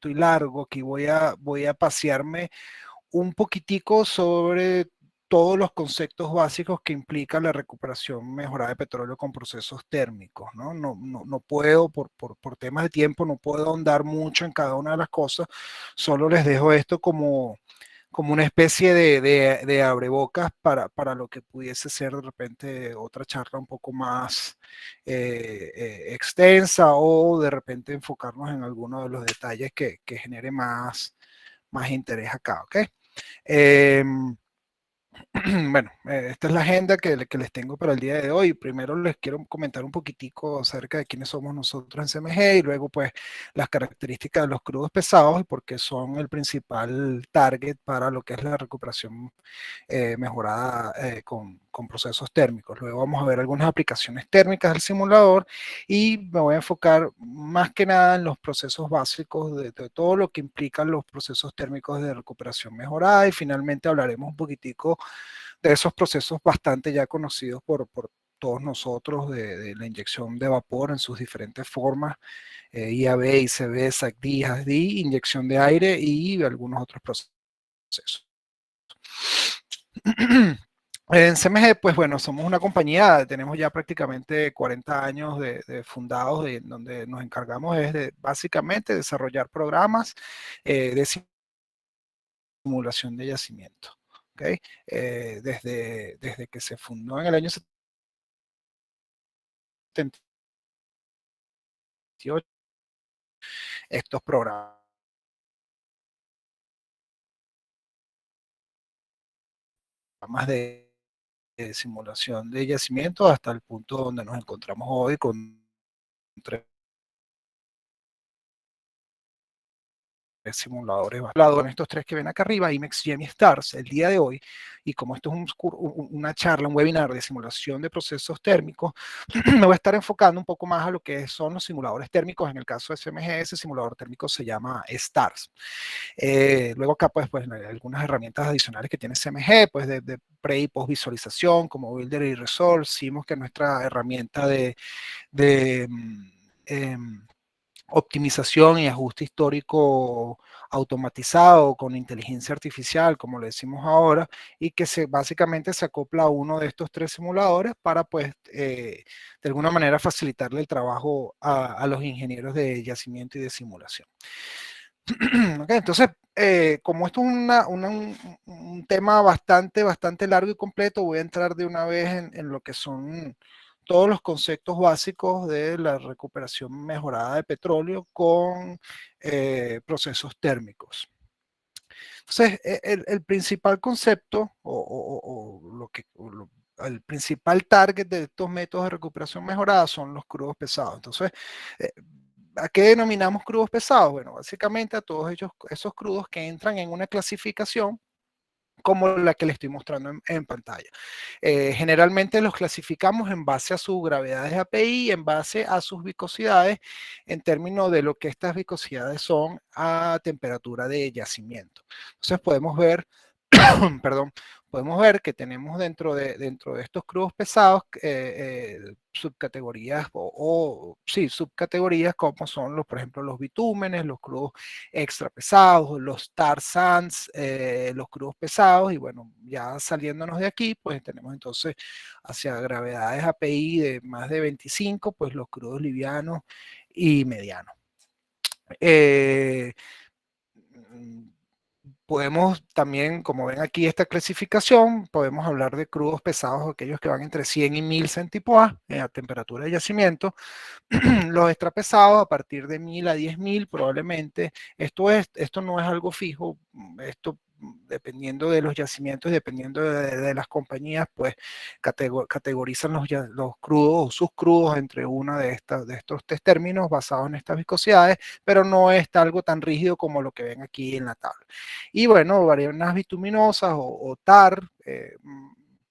y largo, aquí voy a pasearme un poquitico sobre todos los conceptos básicos que implica la recuperación mejorada de petróleo con procesos térmicos, ¿no? No puedo, por temas de tiempo, no puedo ahondar mucho en cada una de las cosas, solo les dejo esto como una especie de abrebocas para lo que pudiese ser de repente otra charla un poco más extensa o de repente enfocarnos en alguno de los detalles que genere más interés acá, ¿ok? Eh, bueno, esta es la agenda que les tengo para el día de hoy. Primero les quiero comentar un poquitico acerca de quiénes somos nosotros en CMG y luego pues las características de los crudos pesados y por qué son el principal target para lo que es la recuperación mejorada con procesos térmicos. Luego vamos a ver algunas aplicaciones térmicas del simulador y me voy a enfocar más que nada en los procesos básicos de todo lo que implican los procesos térmicos de recuperación mejorada y finalmente hablaremos un poquitico de esos procesos bastante ya conocidos por todos nosotros de la inyección de vapor en sus diferentes formas, IAB, ICB, SACD, HASD, inyección de aire y algunos otros procesos. En CMG, pues bueno, somos una compañía, tenemos ya prácticamente 40 años de fundados, donde nos encargamos es de básicamente desarrollar programas de simulación de yacimiento. ¿Okay? Desde que se fundó en el año 78, estos programas de simulación de yacimiento hasta el punto donde nos encontramos hoy con simuladores en estos tres que ven acá arriba, IMEX, GEM y STARS, el día de hoy, y como esto es una charla, un webinar de simulación de procesos térmicos, me voy a estar enfocando un poco más a lo que son los simuladores térmicos. En el caso de CMG, ese simulador térmico se llama STARS. Luego acá pues hay algunas herramientas adicionales que tiene CMG, pues de pre y post visualización, como Builder y Resolve. Hicimos que nuestra herramienta de eh, optimización y ajuste histórico automatizado con inteligencia artificial, como le decimos ahora, y que básicamente se acopla a uno de estos tres simuladores para, pues, de alguna manera facilitarle el trabajo a los ingenieros de yacimiento y de simulación. Okay, entonces, como esto es un tema bastante largo y completo, voy a entrar de una vez en lo que son todos los conceptos básicos de la recuperación mejorada de petróleo con procesos térmicos. Entonces, el principal concepto el principal target de estos métodos de recuperación mejorada son los crudos pesados. Entonces, eh, ¿a qué denominamos crudos pesados? Bueno, básicamente a todos esos crudos que entran en una clasificación como la que le estoy mostrando en pantalla. Generalmente los clasificamos en base a sus gravedades API, en base a sus viscosidades, en términos de lo que estas viscosidades son a temperatura de yacimiento. Entonces podemos ver, perdón, podemos ver que tenemos dentro de estos crudos pesados subcategorías sí, subcategorías como son por ejemplo, los bitúmenes, los crudos extra pesados, los tar sands, los crudos pesados y bueno, ya saliéndonos de aquí, pues tenemos entonces hacia gravedades API de más de 25, pues los crudos livianos y medianos. Podemos también, como ven aquí esta clasificación, podemos hablar de crudos pesados, aquellos que van entre 100 y 1000 centipoas a temperatura de yacimiento. Los extra pesados a partir de 1000 a 10.000 probablemente. Esto no es algo fijo, esto dependiendo de los yacimientos, dependiendo de las compañías, pues categorizan los crudos o sus crudos entre una de estos tres términos basados en estas viscosidades, pero no es algo tan rígido como lo que ven aquí en la tabla. Y bueno, varianas bituminosas o TAR,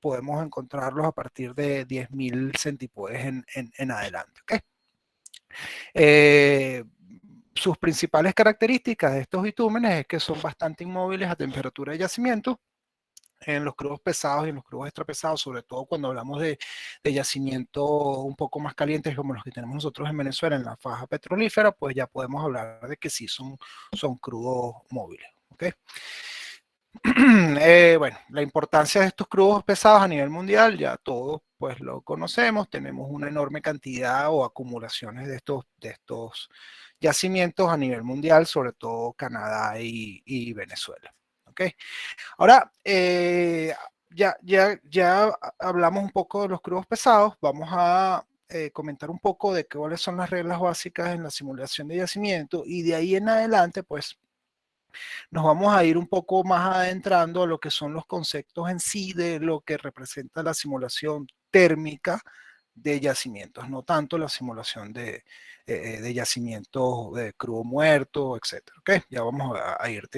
podemos encontrarlos a partir de 10.000 centipodes en adelante. ¿Okay? Sus principales características de estos bitúmenes es que son bastante inmóviles a temperatura de yacimiento en los crudos pesados y en los crudos extrapesados, sobre todo cuando hablamos de yacimientos un poco más calientes como los que tenemos nosotros en Venezuela en la faja petrolífera, pues ya podemos hablar de que sí son crudos móviles. ¿Okay? Bueno, la importancia de estos crudos pesados a nivel mundial, ya todos pues lo conocemos, tenemos una enorme cantidad o acumulaciones de estos yacimientos a nivel mundial, sobre todo Canadá y Venezuela. ¿Okay? Ahora, ya hablamos un poco de los crudos pesados, vamos a comentar un poco de cuáles son las reglas básicas en la simulación de yacimiento y de ahí en adelante, pues nos vamos a ir un poco más adentrando a lo que son los conceptos en sí de lo que representa la simulación térmica de yacimientos, no tanto la simulación de yacimientos de crudo muerto, etcétera. ¿Okay? Ya vamos a ir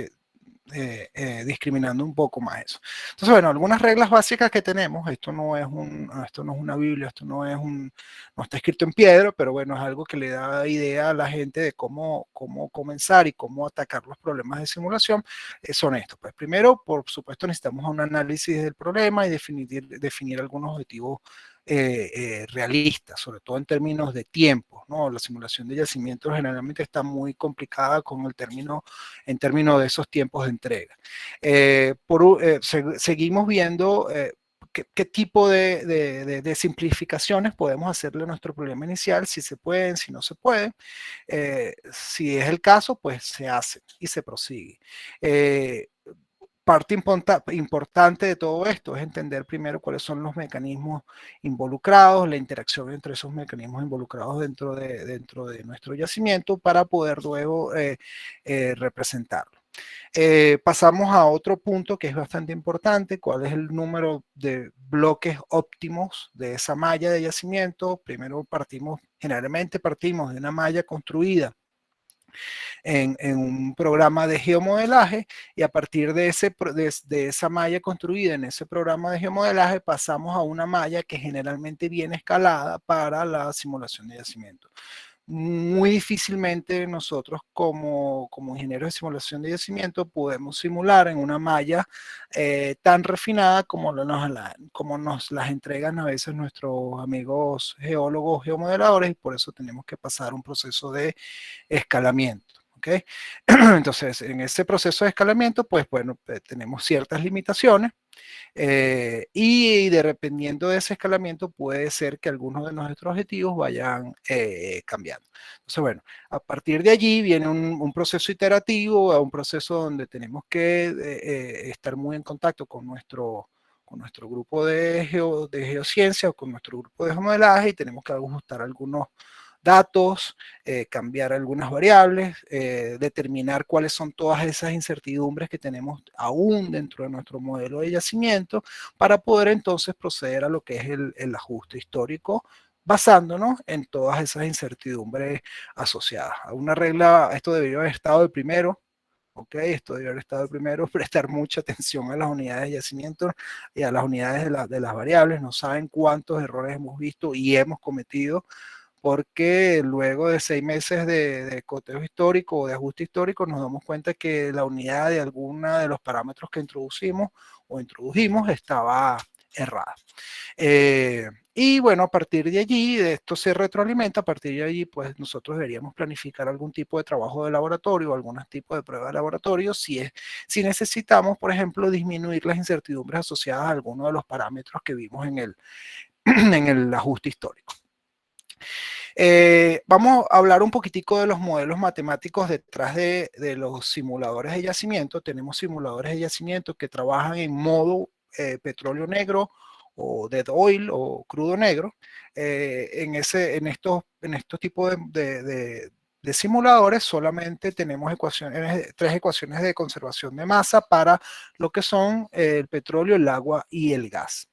discriminando un poco más eso. Entonces, bueno, algunas reglas básicas que tenemos, esto no es una Biblia, no está escrito en piedra, pero bueno, es algo que le da idea a la gente de cómo comenzar y cómo atacar los problemas de simulación, son estos. Pues primero, por supuesto, necesitamos un análisis del problema y definir algunos objetivos realistas, sobre todo en términos de tiempo, ¿no? La simulación de yacimientos generalmente está muy complicada con el término, en términos de esos tiempos de entrega. Seguimos viendo qué tipo de simplificaciones podemos hacerle a nuestro problema inicial, si se pueden, si no se pueden. Si es el caso, pues se hace y se prosigue. Parte importante de todo esto es entender primero cuáles son los mecanismos involucrados, la interacción entre esos mecanismos involucrados dentro de nuestro yacimiento para poder luego representarlo. Pasamos a otro punto que es bastante importante, cuál es el número de bloques óptimos de esa malla de yacimiento. Primero generalmente partimos de una malla construida en un programa de geomodelaje y a partir de esa malla construida en ese programa de geomodelaje pasamos a una malla que generalmente viene escalada para la simulación de yacimiento. Muy difícilmente nosotros como ingenieros de simulación de yacimiento podemos simular en una malla tan refinada como nos las entregan a veces nuestros amigos geólogos, geomodeladores, y por eso tenemos que pasar un proceso de escalamiento. ¿Okay? Entonces, en ese proceso de escalamiento, pues bueno, tenemos ciertas limitaciones y dependiendo de ese escalamiento puede ser que algunos de nuestros objetivos vayan cambiando. Entonces, bueno, a partir de allí viene un proceso iterativo, un proceso donde tenemos que estar muy en contacto con nuestro grupo de geociencia o con nuestro grupo de geomodelaje y tenemos que ajustar algunos datos, cambiar algunas variables, determinar cuáles son todas esas incertidumbres que tenemos aún dentro de nuestro modelo de yacimiento para poder entonces proceder a lo que es el ajuste histórico basándonos en todas esas incertidumbres asociadas. Una regla, esto debería haber estado de primero, ¿ok? Esto debería haber estado de primero, prestar mucha atención a las unidades de yacimiento y a las unidades de las variables, no saben cuántos errores hemos visto y hemos cometido porque luego de 6 meses de coteo histórico o de ajuste histórico nos damos cuenta que la unidad de alguna de los parámetros que introducimos o introdujimos estaba errada. Y bueno, a partir de allí, de esto se retroalimenta, a partir de allí, pues nosotros deberíamos planificar algún tipo de trabajo de laboratorio, algún tipo de prueba de laboratorio, si necesitamos, por ejemplo, disminuir las incertidumbres asociadas a alguno de los parámetros que vimos en el ajuste histórico. Vamos a hablar un poquitico de los modelos matemáticos detrás de los simuladores de yacimiento. Tenemos simuladores de yacimiento que trabajan en modo petróleo negro o dead oil o crudo negro. En estos tipos de simuladores solamente tenemos tres ecuaciones de conservación de masa para lo que son el petróleo, el agua y el gas.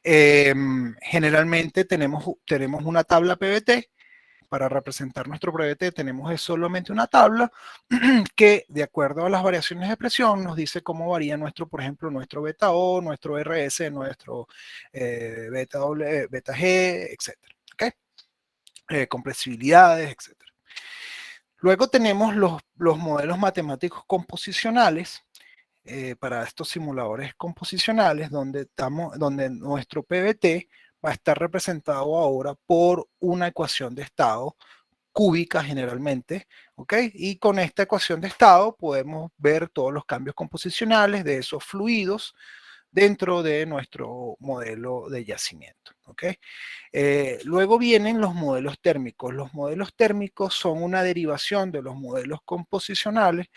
Generalmente tenemos una tabla PVT. Para representar nuestro PVT tenemos solamente una tabla que de acuerdo a las variaciones de presión nos dice cómo varía por ejemplo, nuestro beta O, nuestro RS, nuestro beta W, beta G, etcétera. ¿Okay? Compresibilidades, etcétera. Luego tenemos los modelos matemáticos composicionales, para estos simuladores composicionales donde nuestro PBT va a estar representado ahora por una ecuación de estado cúbica generalmente, ¿ok? Y con esta ecuación de estado podemos ver todos los cambios composicionales de esos fluidos dentro de nuestro modelo de yacimiento, ¿ok? Luego vienen los modelos térmicos. Los modelos térmicos son una derivación de los modelos composicionales,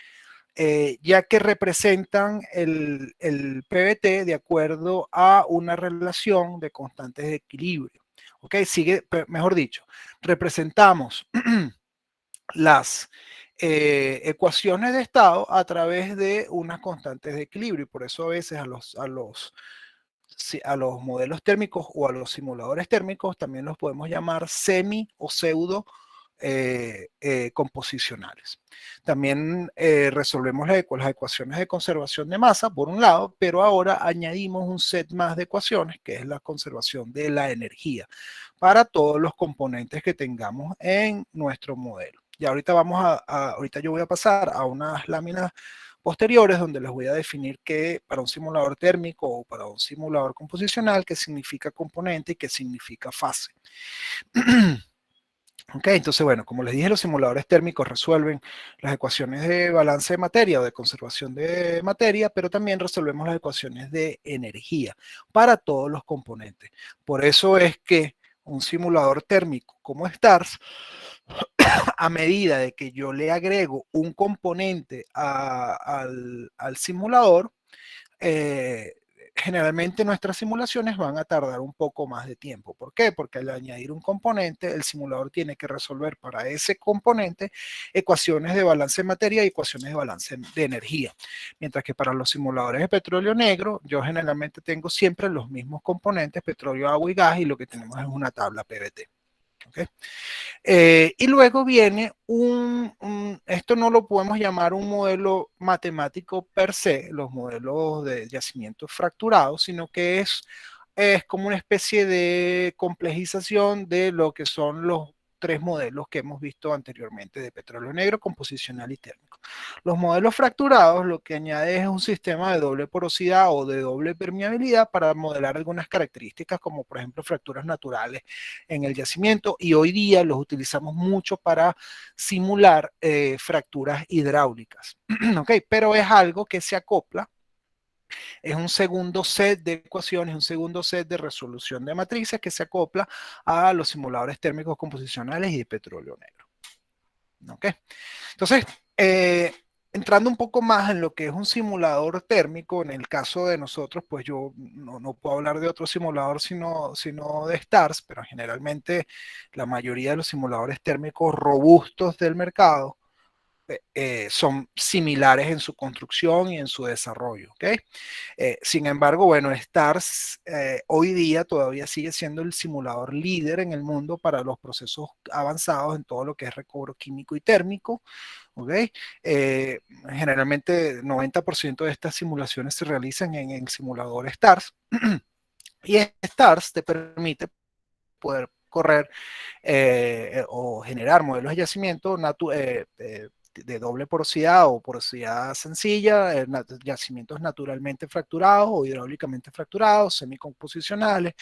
ya que representan el PBT de acuerdo a una relación de constantes de equilibrio. ¿Ok? Mejor dicho, representamos las ecuaciones de estado a través de unas constantes de equilibrio y por eso a veces a los modelos térmicos o a los simuladores térmicos también los podemos llamar semi o pseudo composicionales. También resolvemos las ecuaciones de conservación de masa, por un lado, pero ahora añadimos un set más de ecuaciones, que es la conservación de la energía, para todos los componentes que tengamos en nuestro modelo. Y ahorita ahorita yo voy a pasar a unas láminas posteriores donde les voy a definir que para un simulador térmico o para un simulador composicional, qué significa componente y qué significa fase. Ok, entonces, bueno, como les dije, los simuladores térmicos resuelven las ecuaciones de balance de materia o de conservación de materia, pero también resolvemos las ecuaciones de energía para todos los componentes. Por eso es que un simulador térmico como STARS, a medida de que yo le agrego un componente al simulador, eh, generalmente nuestras simulaciones van a tardar un poco más de tiempo. ¿Por qué? Porque al añadir un componente, el simulador tiene que resolver para ese componente ecuaciones de balance de materia y ecuaciones de balance de energía. Mientras que para los simuladores de petróleo negro, yo generalmente tengo siempre los mismos componentes, petróleo, agua y gas, y lo que tenemos es una tabla PVT. ¿Okay? Y luego viene esto no lo podemos llamar un modelo matemático per se, los modelos de yacimientos fracturados, sino que es como una especie de complejización de lo que son los tres modelos que hemos visto anteriormente de petróleo negro, composicional y térmico. Los modelos fracturados lo que añade es un sistema de doble porosidad o de doble permeabilidad para modelar algunas características como por ejemplo fracturas naturales en el yacimiento, y hoy día los utilizamos mucho para simular fracturas hidráulicas. Okay, pero es algo que se acopla, es un segundo set de ecuaciones, un segundo set de resolución de matrices que se acopla a los simuladores térmicos composicionales y de petróleo negro. ¿Okay? Entonces, entrando un poco más en lo que es un simulador térmico, en el caso de nosotros, pues yo no puedo hablar de otro simulador sino de STARS, pero generalmente la mayoría de los simuladores térmicos robustos del mercado son similares en su construcción y en su desarrollo. ¿Okay? Sin embargo, bueno, STARS hoy día todavía sigue siendo el simulador líder en el mundo para los procesos avanzados en todo lo que es recobro químico y térmico. ¿Okay? Generalmente 90% de estas simulaciones se realizan en el simulador STARS. Y STARS te permite poder correr o generar modelos de yacimiento de doble porosidad o porosidad sencilla, yacimientos naturalmente fracturados o hidráulicamente fracturados, semicomposicionales.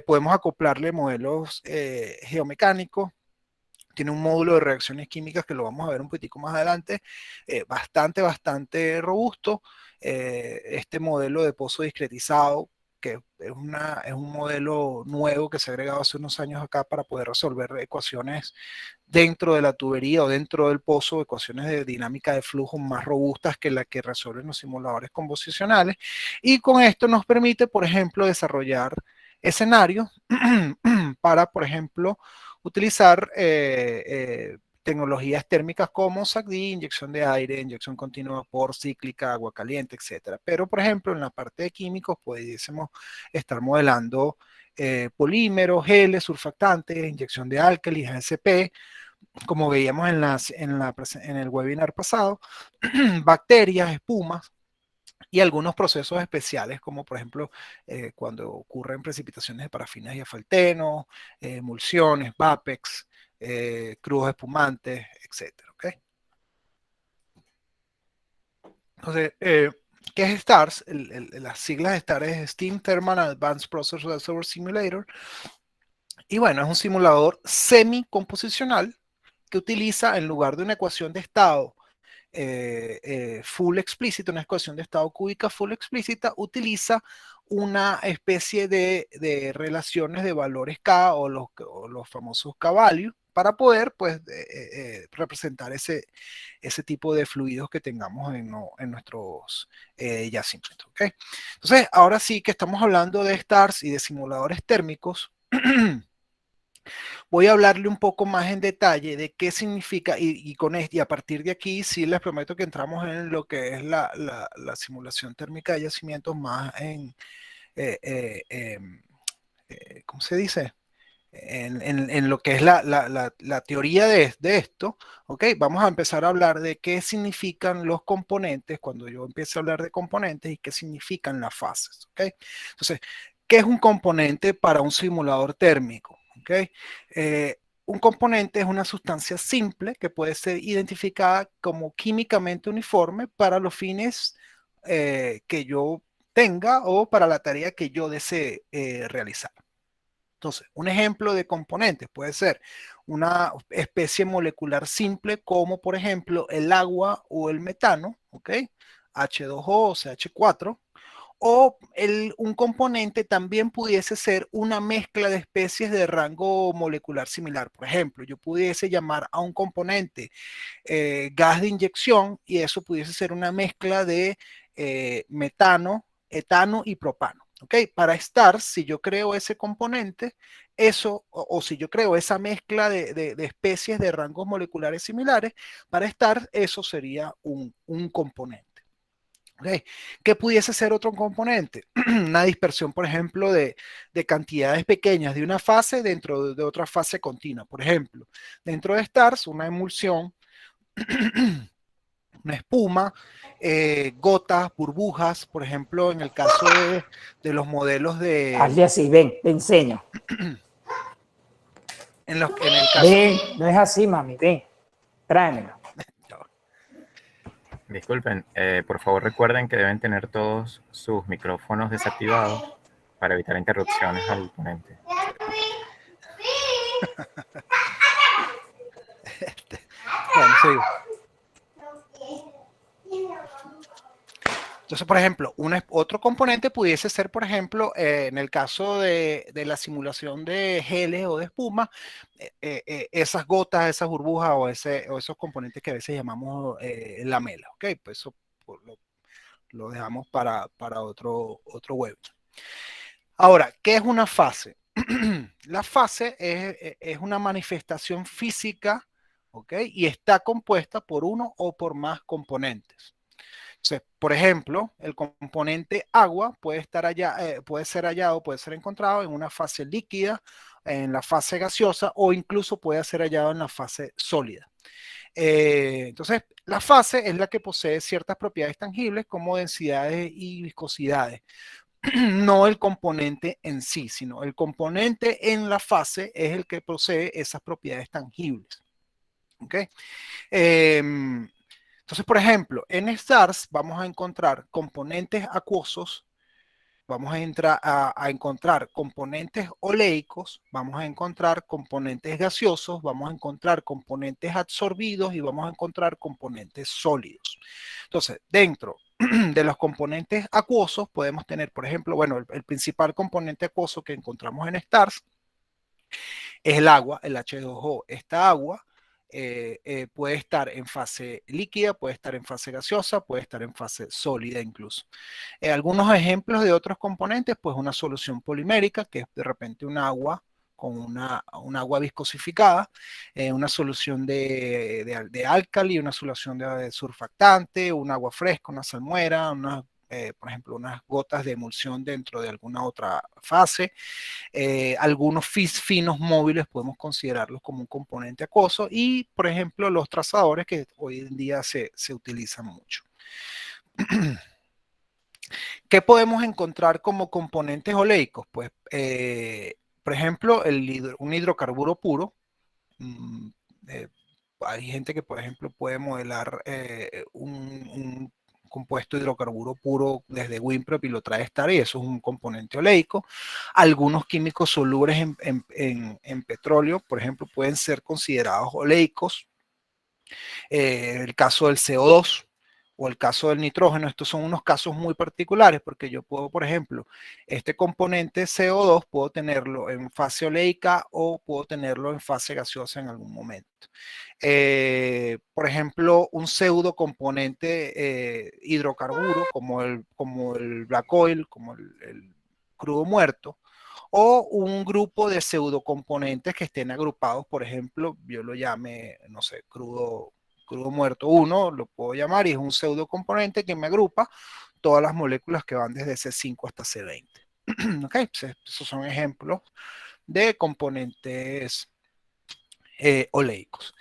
Podemos acoplarle modelos geomecánicos. Tiene un módulo de reacciones químicas que lo vamos a ver un poquitico más adelante, bastante robusto. Este modelo de pozo discretizado, que es un modelo nuevo que se ha agregado hace unos años acá para poder resolver ecuaciones dentro de la tubería o dentro del pozo, ecuaciones de dinámica de flujo más robustas que las que resuelven los simuladores composicionales. Y con esto nos permite, por ejemplo, desarrollar escenarios para, por ejemplo, utilizar tecnologías térmicas como SACD, inyección de aire, inyección continua por cíclica, agua caliente, etcétera. Pero, por ejemplo, en la parte de químicos pudiésemos estar modelando polímeros, geles, surfactantes, inyección de álcalis, ASP, como veíamos en el webinar pasado, bacterias, espumas, y algunos procesos especiales, como por ejemplo cuando ocurren precipitaciones de parafinas y asfalteno, emulsiones, VAPEX, crudos espumantes, etcétera. ¿Okay? Entonces, ¿qué es STARS? Las siglas de STARS es Steam Thermal Advanced Process Reservoir Simulator. Y bueno, es un simulador semi-composicional que utiliza, en lugar de una ecuación de estado full explícita, una ecuación de estado cúbica full explícita, utiliza una especie de relaciones de valores K o los famosos K-value para poder pues, representar ese tipo de fluidos que tengamos en nuestros yacimientos. ¿Okay? Entonces, ahora sí que estamos hablando de STARS y de simuladores térmicos. Voy a hablarle un poco más en detalle de qué significa y a partir de aquí sí les prometo que entramos en lo que es la simulación térmica de yacimientos más eh, eh, em, ¿cómo se dice? En lo que es la teoría de esto, ¿ok? Vamos a empezar a hablar de qué significan los componentes cuando yo empiezo a hablar de componentes y qué significan las fases, ¿ok? Entonces, ¿qué es un componente para un simulador térmico? ¿Ok? Un componente es una sustancia simple que puede ser identificada como químicamente uniforme para los fines que yo tenga o para la tarea que yo desee realizar. Entonces, un ejemplo de componentes puede ser una especie molecular simple como por ejemplo el agua o el metano, ¿ok? H2O o CH4, o un componente también pudiese ser una mezcla de especies de rango molecular similar. Por ejemplo, yo pudiese llamar a un componente gas de inyección y eso pudiese ser una mezcla de metano, etano y propano. ¿Ok? Para estar, si yo creo ese componente, eso, o si yo creo esa mezcla de especies de rangos moleculares similares, para estar, eso sería un componente. Okay. ¿Qué pudiese ser otro componente? Una dispersión, por ejemplo, de cantidades pequeñas de una fase dentro de otra fase continua. Por ejemplo, dentro de STARS, una emulsión, una espuma, gotas, burbujas, por ejemplo, en el caso de los modelos de... Hazle así, ven, te enseño. En el caso... Ven, no es así, mami, ven, tráemelo. Disculpen, por favor recuerden que deben tener todos sus micrófonos desactivados para evitar interrupciones al ponente. Bueno, sigo. Entonces, por ejemplo, otro componente pudiese ser, por ejemplo, en el caso de la simulación de geles o de espuma, esas gotas, esas burbujas o esos componentes que a veces llamamos lamela. ¿Ok? Pues eso lo dejamos para otro web. Ahora, ¿qué es una fase? La fase es una manifestación física, ¿ok? Y está compuesta por uno o por más componentes. Entonces, por ejemplo, el componente agua puede ser hallado, puede ser encontrado en una fase líquida, en la fase gaseosa o incluso puede ser hallado en la fase sólida. Entonces, la fase es la que posee ciertas propiedades tangibles como densidades y viscosidades. No el componente en sí, sino el componente en la fase es el que posee esas propiedades tangibles. ¿Ok? Entonces, por ejemplo, en STARS vamos a encontrar componentes acuosos, vamos a encontrar componentes oleicos, vamos a encontrar componentes gaseosos, vamos a encontrar componentes absorbidos y vamos a encontrar componentes sólidos. Entonces, dentro de los componentes acuosos podemos tener, por ejemplo, bueno, el principal componente acuoso que encontramos en STARS es el agua, el H2O. Esta agua puede estar en fase líquida, puede estar en fase gaseosa, puede estar en fase sólida incluso. Algunos ejemplos de otros componentes, pues una solución polimérica, que es de repente un agua con un agua viscosificada, una solución de álcali, una solución de surfactante, un agua fresca, una salmuera, por ejemplo, unas gotas de emulsión dentro de alguna otra fase. Algunos finos móviles podemos considerarlos como un componente acuoso y, por ejemplo, los trazadores que hoy en día se utilizan mucho. ¿Qué podemos encontrar como componentes oleicos? Pues, por ejemplo, un hidrocarburo puro. mm, eh, Hay gente que, por ejemplo, puede modelar un compuesto hidrocarburo puro desde WinPrep y lo trae Star, y eso es un componente oleico. Algunos químicos solubles en petróleo, por ejemplo, pueden ser considerados oleicos. El caso del CO2 o el caso del nitrógeno, estos son unos casos muy particulares porque yo puedo, por ejemplo, este componente CO2 puedo tenerlo en fase oleica o puedo tenerlo en fase gaseosa en algún momento. Por ejemplo, un pseudo componente hidrocarburo como el black oil, como el crudo muerto, o un grupo de pseudocomponentes que estén agrupados, por ejemplo, yo lo llame, no sé, crudo muerto 1, lo puedo llamar, y es un pseudocomponente que me agrupa todas las moléculas que van desde C5 hasta C20. ¿Ok? Esos son ejemplos de componentes oleicos.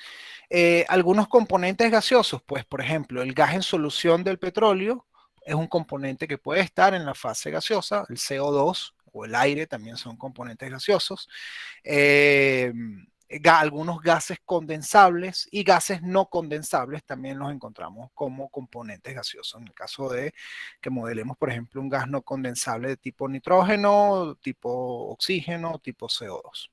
Algunos componentes gaseosos, pues por ejemplo, el gas en solución del petróleo es un componente que puede estar en la fase gaseosa, el CO2 o el aire también son componentes gaseosos. Algunos gases condensables y gases no condensables también los encontramos como componentes gaseosos. En el caso de que modelemos, por ejemplo, un gas no condensable de tipo nitrógeno, tipo oxígeno, tipo CO2.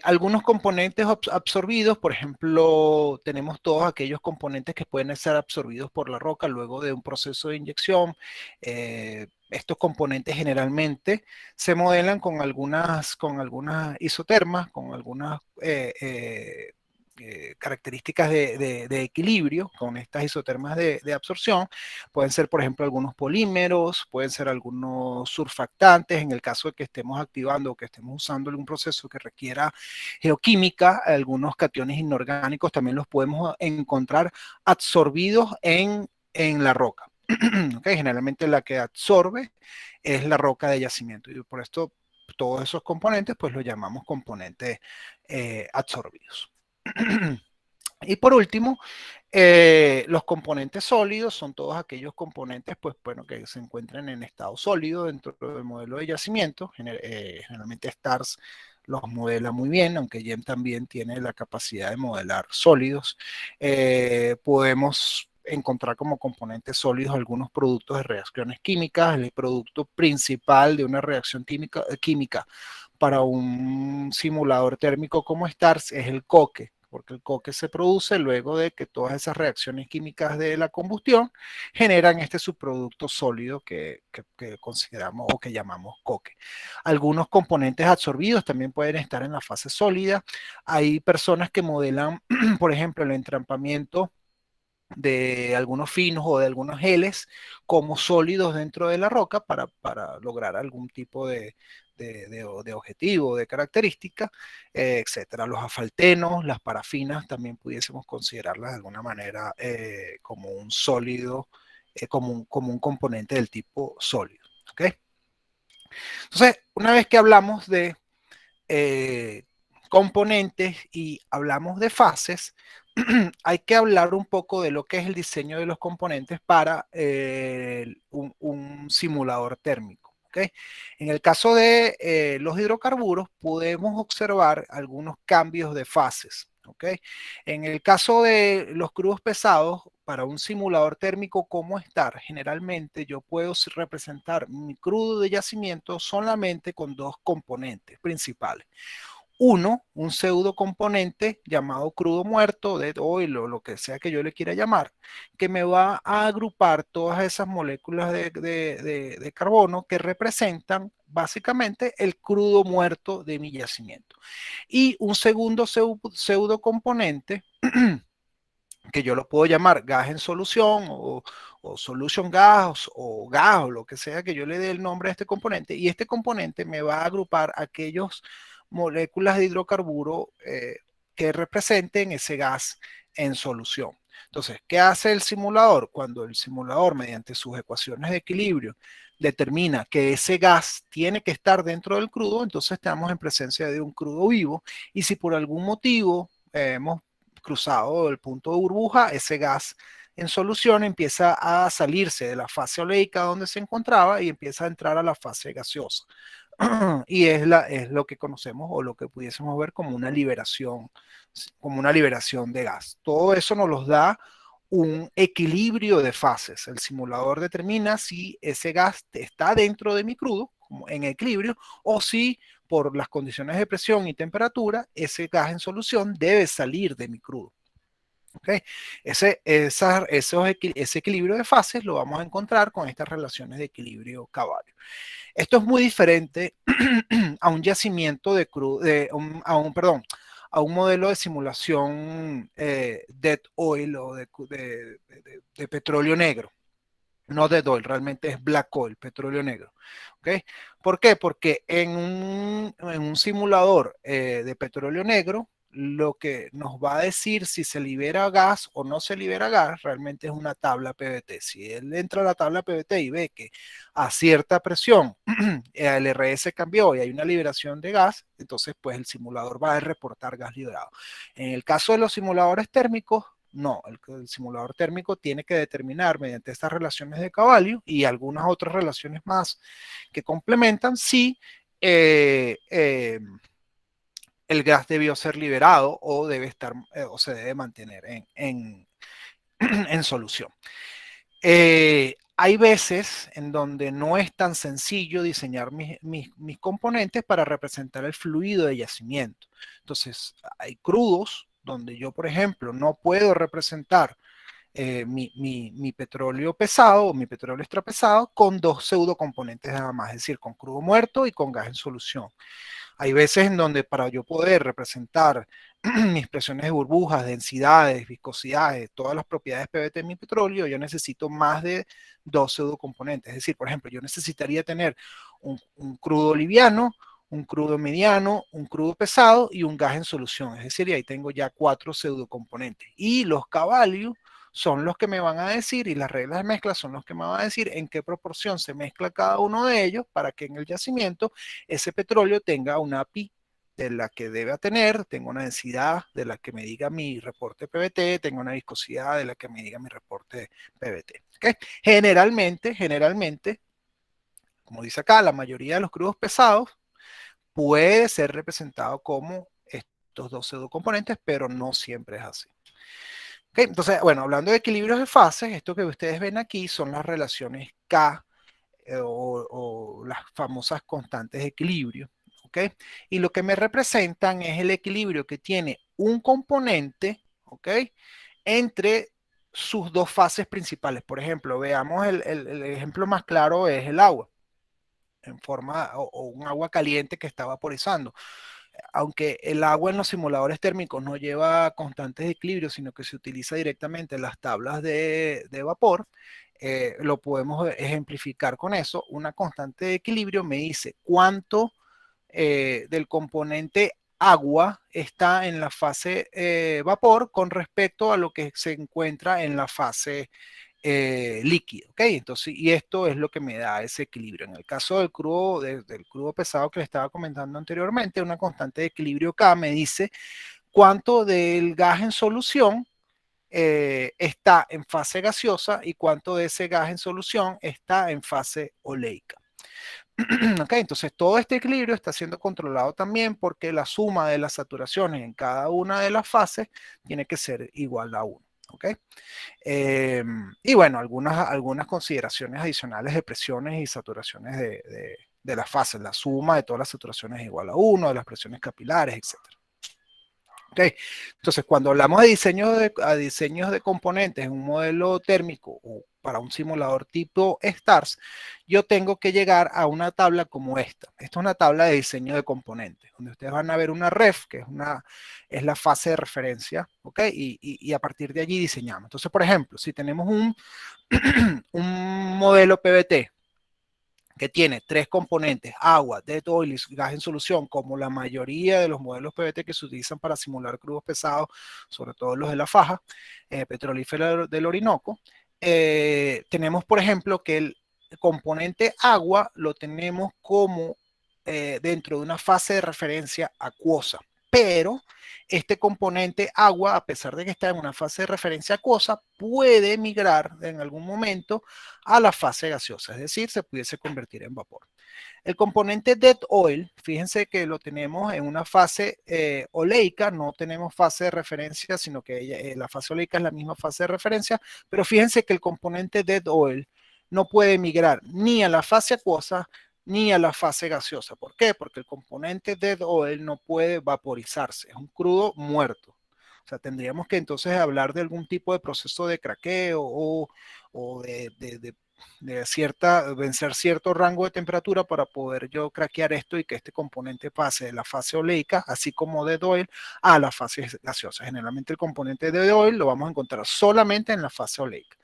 Algunos componentes absorbidos, por ejemplo, tenemos todos aquellos componentes que pueden ser absorbidos por la roca luego de un proceso de inyección. Estos componentes generalmente se modelan con algunas isotermas, con algunas características de equilibrio con estas isotermas de absorción. Pueden ser, por ejemplo, algunos polímeros, pueden ser algunos surfactantes, en el caso de que estemos activando o que estemos usando algún proceso que requiera geoquímica, algunos cationes inorgánicos también los podemos encontrar absorbidos en la roca. Okay, generalmente la que absorbe es la roca de yacimiento, y por esto todos esos componentes pues los llamamos componentes absorbidos. Y por último, los componentes sólidos son todos aquellos componentes, pues bueno, que se encuentran en estado sólido dentro del modelo de yacimiento. Generalmente STARS los modela muy bien, aunque GEM también tiene la capacidad de modelar sólidos. Podemos encontrar como componentes sólidos algunos productos de reacciones químicas. El producto principal de una reacción química para un simulador térmico como STARS es el coque, porque el coque se produce luego de que todas esas reacciones químicas de la combustión generan este subproducto sólido que consideramos o que llamamos coque. Algunos componentes absorbidos también pueden estar en la fase sólida. Hay personas que modelan, por ejemplo, el entrampamiento de algunos finos o de algunos geles como sólidos dentro de la roca para lograr algún tipo de objetivo, de característica, etcétera. Los asfaltenos, las parafinas, también pudiésemos considerarlas de alguna manera como un sólido, como un componente del tipo sólido. ¿Okay? Entonces, una vez que hablamos de componentes y hablamos de fases, hay que hablar un poco de lo que es el diseño de los componentes para un simulador térmico. ¿Okay? En el caso de los hidrocarburos, podemos observar algunos cambios de fases. ¿Okay? En el caso de los crudos pesados, para un simulador térmico como STAR, generalmente yo puedo representar mi crudo de yacimiento solamente con dos componentes principales. Uno, un pseudo componente llamado crudo muerto, dead oil o lo que sea que yo le quiera llamar, que me va a agrupar todas esas moléculas de carbono que representan básicamente el crudo muerto de mi yacimiento. Y un segundo pseudo componente que yo lo puedo llamar gas en solución o solution gas o lo que sea que yo le dé el nombre a este componente, y este componente me va a agrupar aquellos moléculas de hidrocarburo que representen ese gas en solución. Entonces, ¿qué hace el simulador? Cuando el simulador, mediante sus ecuaciones de equilibrio, determina que ese gas tiene que estar dentro del crudo, entonces estamos en presencia de un crudo vivo, y si por algún motivo hemos cruzado el punto de burbuja, ese gas en solución empieza a salirse de la fase oleica donde se encontraba y empieza a entrar a la fase gaseosa. Y es lo que conocemos o lo que pudiésemos ver como una liberación de gas. Todo eso nos los da un equilibrio de fases. El simulador determina si ese gas está dentro de mi crudo, como en equilibrio, o si por las condiciones de presión y temperatura, ese gas en solución debe salir de mi crudo. ¿Okay? Ese equilibrio de fases lo vamos a encontrar con estas relaciones de equilibrio Cavallo. Esto es muy diferente a un yacimiento de crudo, a un modelo de simulación dead oil o de petróleo negro. No dead oil, realmente es black oil, petróleo negro. ¿Okay? ¿Por qué? Porque en un simulador de petróleo negro, lo que nos va a decir si se libera gas o no se libera gas realmente es una tabla PVT. Si él entra a la tabla PVT y ve que a cierta presión el RS cambió y hay una liberación de gas, entonces pues el simulador va a reportar gas liberado. En el caso de los simuladores térmicos, no, el simulador térmico tiene que determinar mediante estas relaciones de Cavallo y algunas otras relaciones más que complementan si el gas debió ser liberado o debe estar o se debe mantener en solución. Hay veces en donde no es tan sencillo diseñar mis componentes para representar el fluido de yacimiento. Entonces, hay crudos donde yo, por ejemplo, no puedo representar mi petróleo pesado o mi petróleo extrapesado con dos pseudocomponentes nada más, es decir, con crudo muerto y con gas en solución. Hay veces en donde para yo poder representar mis presiones de burbujas, densidades, viscosidades, todas las propiedades PVT de mi petróleo, yo necesito más de dos pseudocomponentes. Es decir, por ejemplo, yo necesitaría tener un crudo liviano, un crudo mediano, un crudo pesado y un gas en solución. Es decir, ahí tengo ya 4 pseudocomponentes. Y los Cavallo son los que me van a decir, y las reglas de mezcla son los que me van a decir en qué proporción se mezcla cada uno de ellos para que en el yacimiento ese petróleo tenga una API de la que debe tener, tenga una densidad de la que me diga mi reporte PVT, tenga una viscosidad de la que me diga mi reporte PVT. ¿Okay? Generalmente, como dice acá, la mayoría de los crudos pesados puede ser representado como estos dos pseudocomponentes, pero no siempre es así. Okay, entonces, bueno, hablando de equilibrios de fases, esto que ustedes ven aquí son las relaciones K o las famosas constantes de equilibrio. ¿Okay? Y lo que me representan es el equilibrio que tiene un componente, ¿okay? Entre sus dos fases principales. Por ejemplo, veamos el ejemplo más claro es el agua, en forma o un agua caliente que está vaporizando. Aunque el agua en los simuladores térmicos no lleva constantes de equilibrio, sino que se utiliza directamente las tablas de vapor, lo podemos ejemplificar con eso. Una constante de equilibrio me dice cuánto del componente agua está en la fase vapor con respecto a lo que se encuentra en la fase líquido, ¿ok? Entonces, y esto es lo que me da ese equilibrio. En el caso del crudo pesado que le estaba comentando anteriormente, una constante de equilibrio K me dice cuánto del gas en solución está en fase gaseosa y cuánto de ese gas en solución está en fase oleica. Okay, entonces todo este equilibrio está siendo controlado también porque la suma de las saturaciones en cada una de las fases tiene que ser igual a 1. Okay. Y bueno, algunas consideraciones adicionales de presiones y saturaciones de las fases. La suma de todas las saturaciones es igual a 1, de las presiones capilares, etc. Okay. Entonces, cuando hablamos de diseños de componentes en un modelo térmico o para un simulador tipo STARS, yo tengo que llegar a una tabla como esta. Esta es una tabla de diseño de componentes, donde ustedes van a ver una ref, que es la fase de referencia, ¿ok? Y a partir de allí diseñamos. Entonces, por ejemplo, si tenemos un modelo PVT, que tiene 3 componentes, agua, dead oil y gas en solución, como la mayoría de los modelos PVT que se utilizan para simular crudos pesados, sobre todo los de la faja petrolífera del Orinoco. Tenemos, por ejemplo, que el componente agua lo tenemos como dentro de una fase de referencia acuosa. pero este componente agua, a pesar de que está en una fase de referencia acuosa, puede migrar en algún momento a la fase gaseosa, es decir, se pudiese convertir en vapor. El componente dead oil, fíjense que lo tenemos en una fase oleica, no tenemos fase de referencia, sino que la fase oleica es la misma fase de referencia, pero fíjense que el componente dead oil no puede migrar ni a la fase acuosa ni a la fase gaseosa. ¿Por qué? Porque el componente dead oil no puede vaporizarse, es un crudo muerto. O sea, tendríamos que entonces hablar de algún tipo de proceso de craqueo o de vencer cierto rango de temperatura para poder yo craquear esto y que este componente pase de la fase oleica, así como de oil, a la fase gaseosa. Generalmente el componente de oil lo vamos a encontrar solamente en la fase oleica.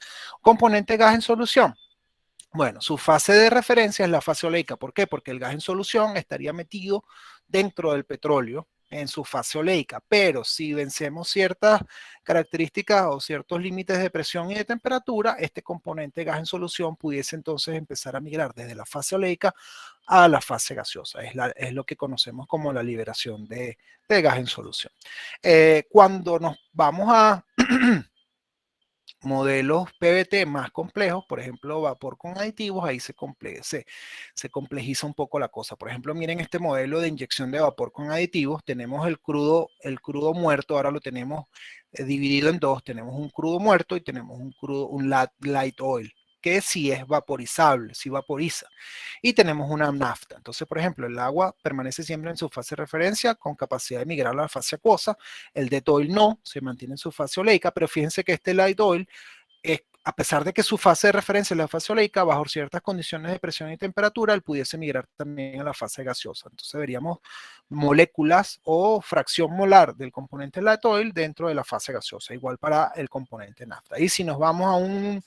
Componente gas en solución. Bueno, su fase de referencia es la fase oleica. ¿Por qué? Porque el gas en solución estaría metido dentro del petróleo en su fase oleica, pero si vencemos ciertas características o ciertos límites de presión y de temperatura, este componente gas en solución pudiese entonces empezar a migrar desde la fase oleica a la fase gaseosa. Es lo que conocemos como la liberación de gas en solución. Cuando nos vamos a modelos PVT más complejos, por ejemplo, vapor con aditivos, ahí se complejiza un poco la cosa. Por ejemplo, miren este modelo de inyección de vapor con aditivos, tenemos el crudo muerto, ahora lo tenemos dividido en dos, tenemos un crudo muerto y tenemos un light oil, que sí es vaporizable, sí vaporiza. Y tenemos una nafta. Entonces, por ejemplo, el agua permanece siempre en su fase de referencia con capacidad de migrar a la fase acuosa. El dead oil no, se mantiene en su fase oleica, pero fíjense que este light oil, a pesar de que su fase de referencia es la fase oleica, bajo ciertas condiciones de presión y temperatura, él pudiese migrar también a la fase gaseosa. Entonces veríamos moléculas o fracción molar del componente light oil dentro de la fase gaseosa, igual para el componente nafta. Y si nos vamos a un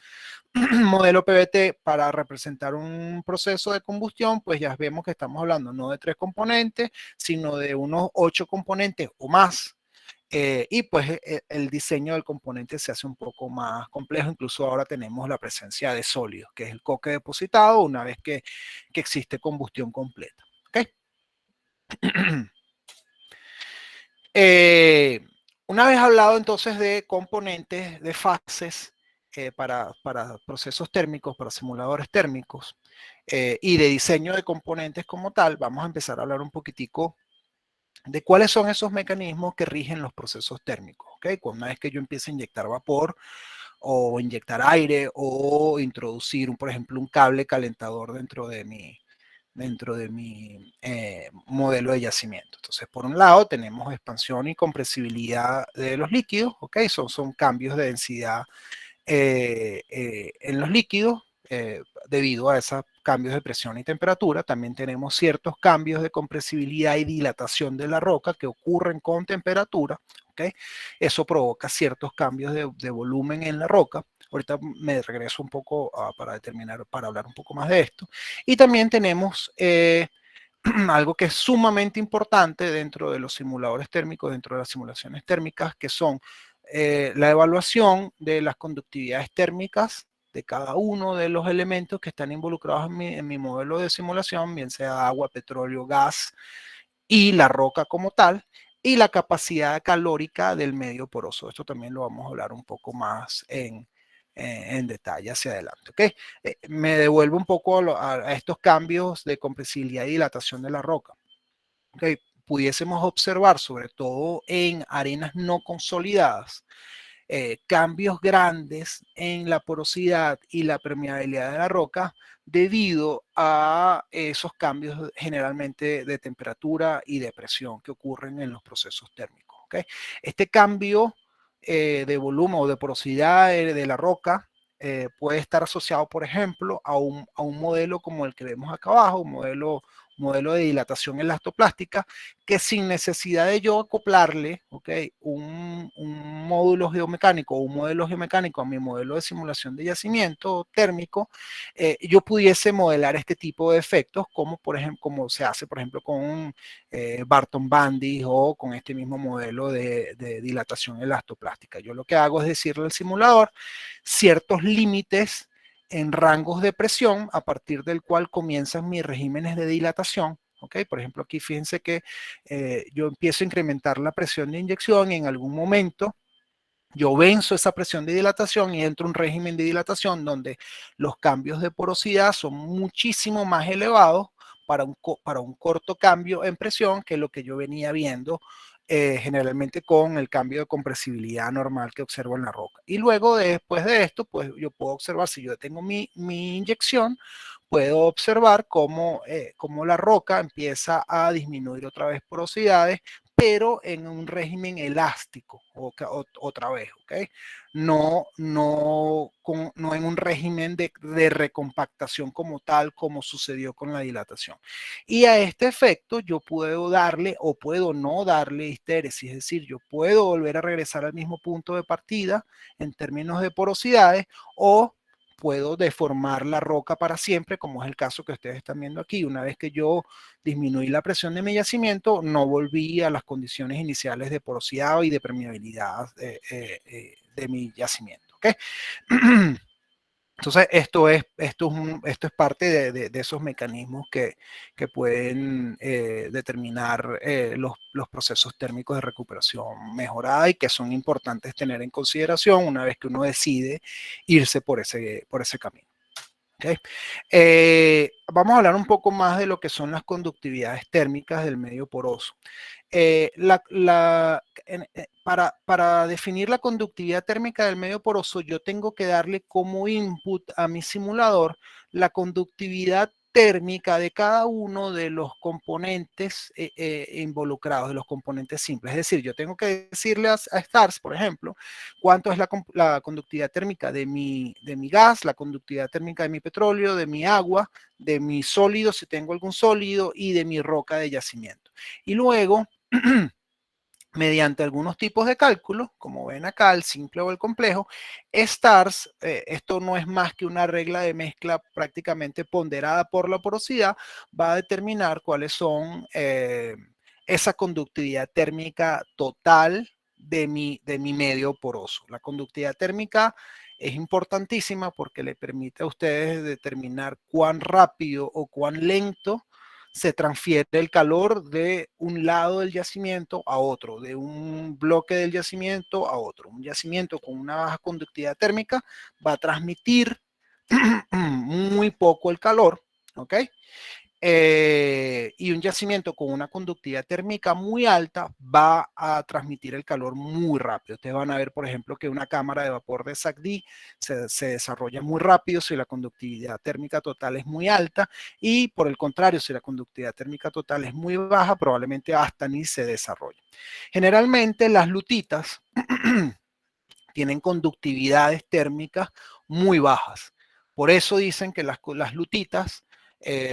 modelo PVT para representar un proceso de combustión, pues ya vemos que estamos hablando no de 3 componentes, sino de unos 8 componentes o más. Y pues el diseño del componente se hace un poco más complejo. Incluso ahora tenemos la presencia de sólidos, que es el coque depositado una vez que existe combustión completa. ¿Okay? Una vez hablado entonces de componentes, de fases para procesos térmicos, para simuladores térmicos y de diseño de componentes como tal, vamos a empezar a hablar un poquitico de cuáles son esos mecanismos que rigen los procesos térmicos. ¿Okay? Una vez que yo empiece a inyectar vapor o inyectar aire o introducir, por ejemplo, un cable calentador dentro de mi modelo de yacimiento. Entonces, por un lado, tenemos expansión y compresibilidad de los líquidos, ¿ok? Son cambios de densidad en los líquidos debido a esos cambios de presión y temperatura. También tenemos ciertos cambios de compresibilidad y dilatación de la roca que ocurren con temperatura, ¿ok? Eso provoca ciertos cambios de volumen en la roca. Ahorita me regreso un poco para hablar un poco más de esto. Y también tenemos algo que es sumamente importante dentro de los simuladores térmicos, dentro de las simulaciones térmicas, que son la evaluación de las conductividades térmicas de cada uno de los elementos que están involucrados en mi modelo de simulación, bien sea agua, petróleo, gas y la roca como tal, y la capacidad calórica del medio poroso. Esto también lo vamos a hablar un poco más en detalle hacia adelante. ¿Okay? Me devuelvo un poco a estos cambios de compresibilidad y dilatación de la roca. ¿Okay? Pudiésemos observar, sobre todo en arenas no consolidadas, cambios grandes en la porosidad y la permeabilidad de la roca debido a esos cambios generalmente de temperatura y de presión que ocurren en los procesos térmicos. ¿Okay? Este cambio de volumen o de porosidad de la roca puede estar asociado, por ejemplo, a un modelo como el que vemos acá abajo, un modelo de dilatación elastoplástica, que sin necesidad de yo acoplarle, ¿okay? un módulo geomecánico o un modelo geomecánico a mi modelo de simulación de yacimiento térmico, yo pudiese modelar este tipo de efectos como, por ejemplo, como se hace, por ejemplo, con Barton Bandis o con este mismo modelo de dilatación elastoplástica. Yo lo que hago es decirle al simulador ciertos límites en rangos de presión a partir del cual comienzan mis regímenes de dilatación, ¿ok? Por ejemplo, aquí fíjense que yo empiezo a incrementar la presión de inyección y en algún momento yo venzo esa presión de dilatación y entro en un régimen de dilatación donde los cambios de porosidad son muchísimo más elevados para un corto cambio en presión que lo que yo venía viendo generalmente con el cambio de compresibilidad normal que observo en la roca. Y luego, después de esto, pues yo puedo observar, si yo tengo mi inyección, puedo observar cómo la roca empieza a disminuir otra vez porosidades, pero en un régimen elástico, otra vez, ¿ok? No en un régimen de recompactación como tal, como sucedió con la dilatación. Y a este efecto yo puedo darle o puedo no darle histéresis, es decir, yo puedo volver a regresar al mismo punto de partida en términos de porosidades o puedo deformar la roca para siempre, como es el caso que ustedes están viendo aquí. Una vez que yo disminuí la presión de mi yacimiento, no volví a las condiciones iniciales de porosidad y de permeabilidad de mi yacimiento. ¿Okay? Entonces, esto es parte de esos mecanismos que pueden determinar los procesos térmicos de recuperación mejorada y que son importantes tener en consideración una vez que uno decide irse por ese camino. ¿Okay? Vamos a hablar un poco más de lo que son las conductividades térmicas del medio poroso. Para definir la conductividad térmica del medio poroso, yo tengo que darle como input a mi simulador la conductividad térmica de cada uno de los componentes involucrados, de los componentes simples. Es decir, yo tengo que decirle a STARS, por ejemplo, cuánto es la conductividad térmica de mi gas, la conductividad térmica de mi petróleo, de mi agua, de mi sólido, si tengo algún sólido, y de mi roca de yacimiento. Y luego, mediante algunos tipos de cálculos, como ven acá, el simple o el complejo, STARS, esto no es más que una regla de mezcla prácticamente ponderada por la porosidad, va a determinar cuáles son esa conductividad térmica total de mi medio poroso. La conductividad térmica es importantísima porque le permite a ustedes determinar cuán rápido o cuán lento se transfiere el calor de un lado del yacimiento a otro, de un bloque del yacimiento a otro. Un yacimiento con una baja conductividad térmica va a transmitir muy poco el calor, ¿ok? Y un yacimiento con una conductividad térmica muy alta va a transmitir el calor muy rápido. Ustedes van a ver, por ejemplo, que una cámara de vapor de SACD se desarrolla muy rápido si la conductividad térmica total es muy alta, y por el contrario, si la conductividad térmica total es muy baja, probablemente hasta ni se desarrolle. Generalmente las lutitas tienen conductividades térmicas muy bajas. Por eso dicen que las lutitas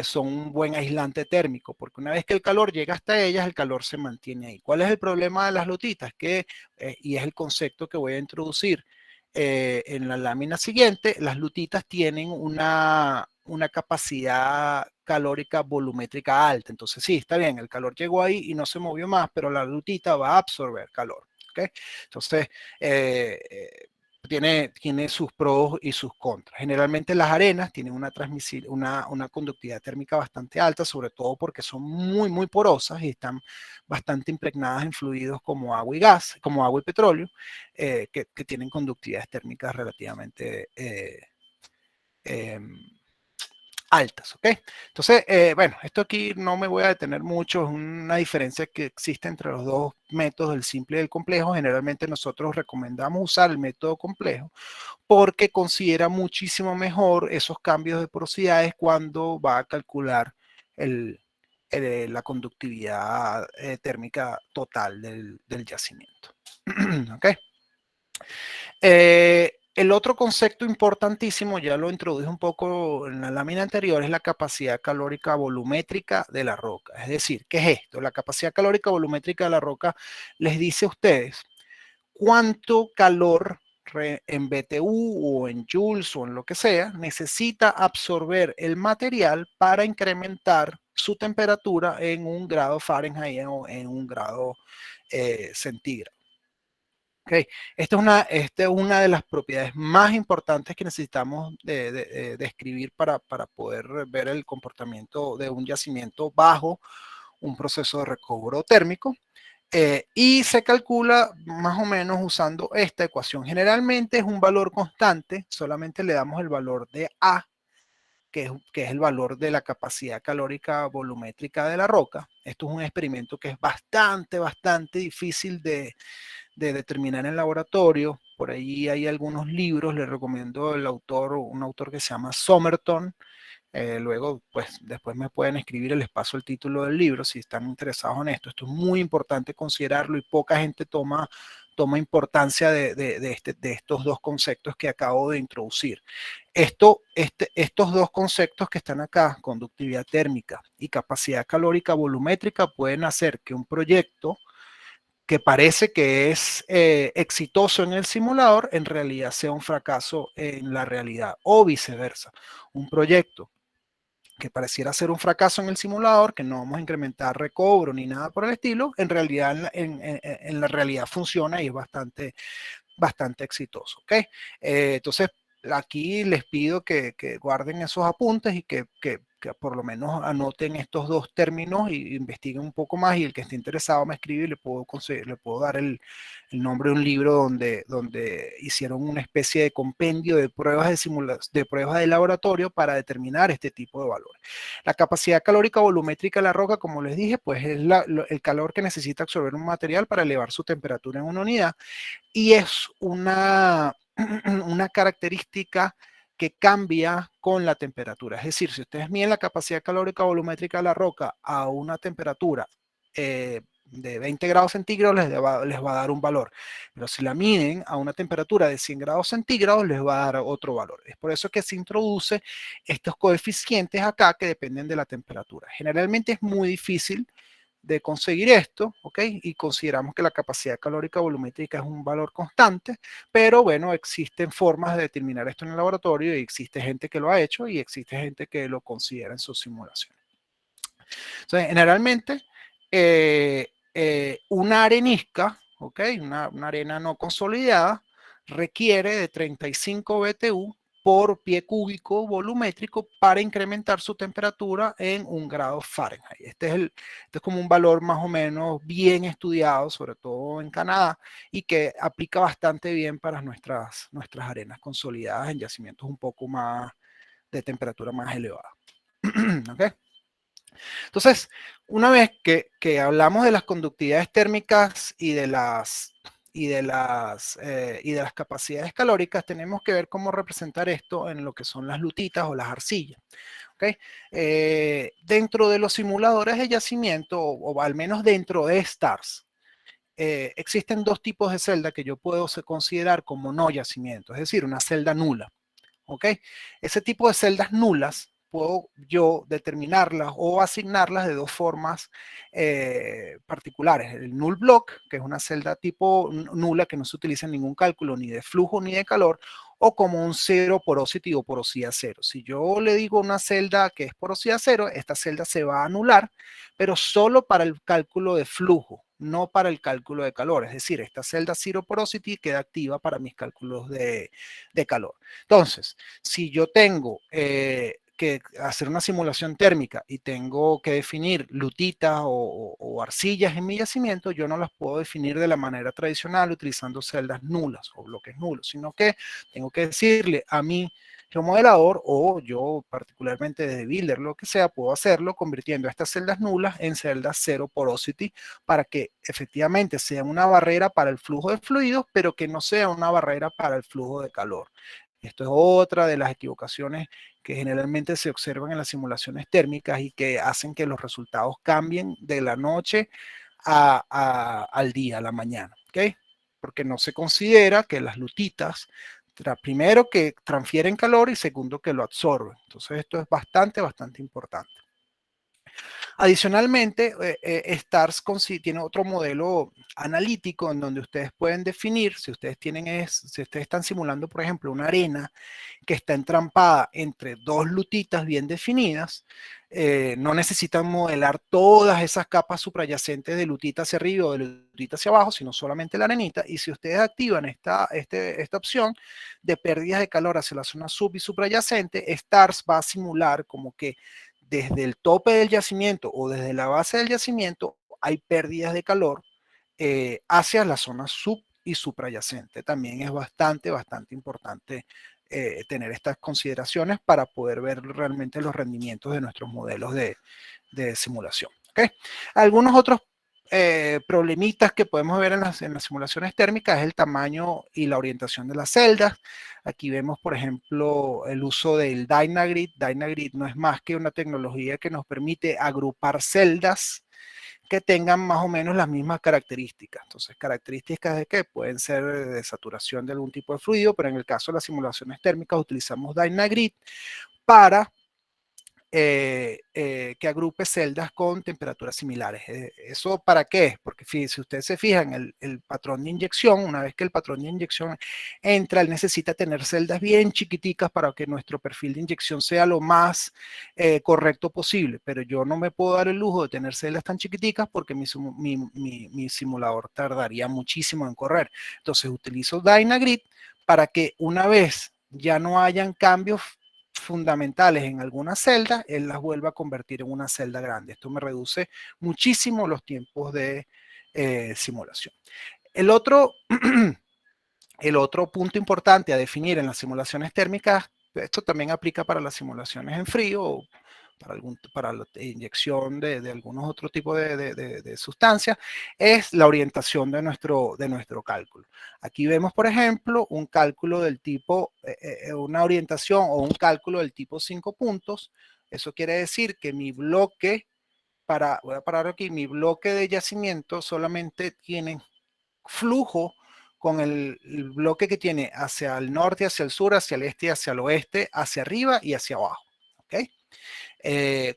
son un buen aislante térmico, porque una vez que el calor llega hasta ellas, el calor se mantiene ahí. ¿Cuál es el problema de las lutitas? Y es el concepto que voy a introducir en la lámina siguiente, las lutitas tienen una capacidad calórica volumétrica alta. Entonces sí, está bien, el calor llegó ahí y no se movió más, pero la lutita va a absorber calor. ¿Okay? Entonces, tiene sus pros y sus contras. Generalmente las arenas tienen una conductividad térmica bastante alta, sobre todo porque son muy, muy porosas y están bastante impregnadas en fluidos como agua y gas, como agua y petróleo, que tienen conductividades térmicas relativamente altas, ¿ok? Entonces, bueno, esto aquí no me voy a detener mucho, es una diferencia que existe entre los dos métodos, el simple y el complejo. Generalmente nosotros recomendamos usar el método complejo porque considera muchísimo mejor esos cambios de porosidades cuando va a calcular la conductividad térmica total del yacimiento. ¿Ok? El otro concepto importantísimo, ya lo introduje un poco en la lámina anterior, es la capacidad calórica volumétrica de la roca. Es decir, ¿qué es esto? La capacidad calórica volumétrica de la roca les dice a ustedes cuánto calor en BTU o en joules o en lo que sea necesita absorber el material para incrementar su temperatura en 1 grado Fahrenheit o en 1 grado centígrado. Esta es una de las propiedades más importantes que necesitamos describir para poder ver el comportamiento de un yacimiento bajo un proceso de recobro térmico. Y se calcula más o menos usando esta ecuación. Generalmente es un valor constante, solamente le damos el valor de A, que es el valor de la capacidad calórica volumétrica de la roca. Esto es un experimento que es bastante difícil de determinar en laboratorio. Por ahí hay algunos libros, les recomiendo un autor que se llama Somerton. Luego, pues después me pueden escribir, les paso el título del libro si están interesados en esto. Esto es muy importante considerarlo y poca gente toma importancia de estos dos conceptos que acabo de introducir. Estos dos conceptos que están acá, conductividad térmica y capacidad calórica volumétrica, pueden hacer que un proyecto que parece que es exitoso en el simulador, en realidad sea un fracaso en la realidad, o viceversa. Un proyecto que pareciera ser un fracaso en el simulador, que no vamos a incrementar recobro ni nada por el estilo, en realidad en la realidad funciona y es bastante exitoso. ¿Okay? Entonces, aquí les pido que guarden esos apuntes y que por lo menos anoten estos dos términos y investiguen un poco más, y el que esté interesado me escribe y le puedo dar el nombre de un libro donde hicieron una especie de compendio de pruebas de pruebas de laboratorio para determinar este tipo de valores. La capacidad calórica volumétrica de la roca, como les dije, pues es el calor que necesita absorber un material para elevar su temperatura en una unidad, y es una característica que cambia con la temperatura. Es decir, si ustedes miden la capacidad calórica volumétrica de la roca a una temperatura de 20 grados centígrados, les va a dar un valor. Pero si la miden a una temperatura de 100 grados centígrados, les va a dar otro valor. Es por eso que se introduce estos coeficientes acá que dependen de la temperatura. Generalmente es muy difícil de conseguir esto, ¿ok? Y consideramos que la capacidad calórica volumétrica es un valor constante, pero bueno, existen formas de determinar esto en el laboratorio y existe gente que lo ha hecho y existe gente que lo considera en sus simulaciones. Entonces, generalmente, una arenisca, ¿ok? Una arena no consolidada, requiere de 35 BTU por pie cúbico volumétrico para incrementar su temperatura en 1 grado Fahrenheit. Este es como un valor más o menos bien estudiado, sobre todo en Canadá, y que aplica bastante bien para nuestras arenas consolidadas en yacimientos un poco más de temperatura más elevada. ¿Okay? Entonces, una vez que hablamos de las conductividades térmicas y de las capacidades calóricas, tenemos que ver cómo representar esto en lo que son las lutitas o las arcillas. ¿Okay? Dentro de los simuladores de yacimiento, o al menos dentro de STARS, existen dos tipos de celda que yo puedo considerar como no yacimiento, es decir, una celda nula. ¿Ok? Ese tipo de celdas nulas puedo yo determinarlas o asignarlas de dos formas particulares. El null block, que es una celda tipo nula que no se utiliza en ningún cálculo ni de flujo ni de calor, o como un zero porosity o porosidad cero. Si yo le digo una celda que es porosidad cero, esta celda se va a anular, pero solo para el cálculo de flujo, no para el cálculo de calor. Es decir, esta celda zero porosity queda activa para mis cálculos de calor. Entonces, si yo tengo que hacer una simulación térmica y tengo que definir lutitas o arcillas en mi yacimiento, yo no las puedo definir de la manera tradicional utilizando celdas nulas o bloques nulos, sino que tengo que decirle a mi geomodelador, o yo particularmente desde Builder, lo que sea, puedo hacerlo convirtiendo estas celdas nulas en celdas zero porosity para que efectivamente sea una barrera para el flujo de fluidos, pero que no sea una barrera para el flujo de calor. Esto es otra de las equivocaciones que generalmente se observan en las simulaciones térmicas y que hacen que los resultados cambien de la noche al día, a la mañana. ¿Okay? Porque no se considera que las lutitas, primero, que transfieren calor y segundo, que lo absorben. Entonces esto es bastante importante. Adicionalmente, STARS tiene otro modelo analítico en donde ustedes pueden definir, si ustedes están simulando, por ejemplo, una arena que está entrampada entre dos lutitas bien definidas, no necesitan modelar todas esas capas suprayacentes de lutita hacia arriba o de lutita hacia abajo, sino solamente la arenita. Y si ustedes activan esta opción de pérdidas de calor hacia la zona sub y suprayacente, STARS va a simular como que desde el tope del yacimiento o desde la base del yacimiento hay pérdidas de calor hacia la zona sub y suprayacente. También es bastante importante tener estas consideraciones para poder ver realmente los rendimientos de nuestros modelos de simulación. ¿Okay? Algunos otros problemitas que podemos ver en las simulaciones térmicas es el tamaño y la orientación de las celdas. Aquí vemos, por ejemplo, el uso del Dynagrid. Dynagrid no es más que una tecnología que nos permite agrupar celdas que tengan más o menos las mismas características. Entonces, características de qué pueden ser de saturación de algún tipo de fluido, pero en el caso de las simulaciones térmicas utilizamos Dynagrid para que agrupe celdas con temperaturas similares. ¿Eso para qué? Porque si ustedes se fijan, el patrón de inyección, una vez que el patrón de inyección entra, él necesita tener celdas bien chiquiticas para que nuestro perfil de inyección sea lo más correcto posible. Pero yo no me puedo dar el lujo de tener celdas tan chiquiticas porque mi simulador tardaría muchísimo en correr. Entonces utilizo Dynagrid para que una vez ya no hayan cambios fundamentales en algunas celdas, él las vuelve a convertir en una celda grande. Esto me reduce muchísimo los tiempos de simulación. El otro punto importante a definir en las simulaciones térmicas, esto también aplica para las simulaciones en frío, para la inyección de algunos otros tipos de sustancias, es la orientación de nuestro cálculo. Aquí vemos, por ejemplo, un cálculo del tipo, una orientación o un cálculo del tipo 5 puntos. Eso quiere decir que mi bloque, voy a parar aquí, mi bloque de yacimiento solamente tiene flujo con el bloque que tiene hacia el norte, hacia el sur, hacia el este, hacia el oeste, hacia arriba y hacia abajo. ¿Okay?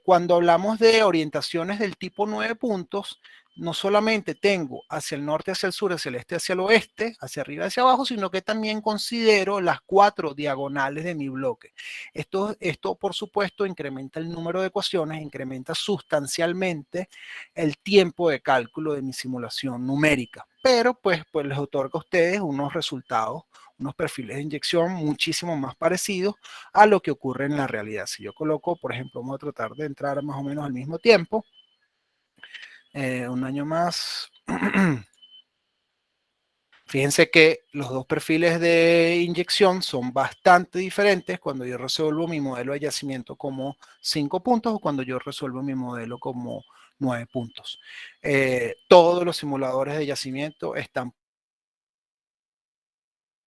Cuando hablamos de orientaciones del tipo 9 puntos, no solamente tengo hacia el norte, hacia el sur, hacia el este, hacia el oeste, hacia arriba, hacia abajo, sino que también considero las 4 diagonales de mi bloque. Esto, por supuesto, incrementa el número de ecuaciones, incrementa sustancialmente el tiempo de cálculo de mi simulación numérica, pero pues les otorga a ustedes unos resultados, unos perfiles de inyección muchísimo más parecidos a lo que ocurre en la realidad. Si yo coloco, por ejemplo, vamos a tratar de entrar más o menos al mismo tiempo, un año más. Fíjense que los dos perfiles de inyección son bastante diferentes cuando yo resuelvo mi modelo de yacimiento como 5 puntos o cuando yo resuelvo mi modelo como 9 puntos. Todos los simuladores de yacimiento están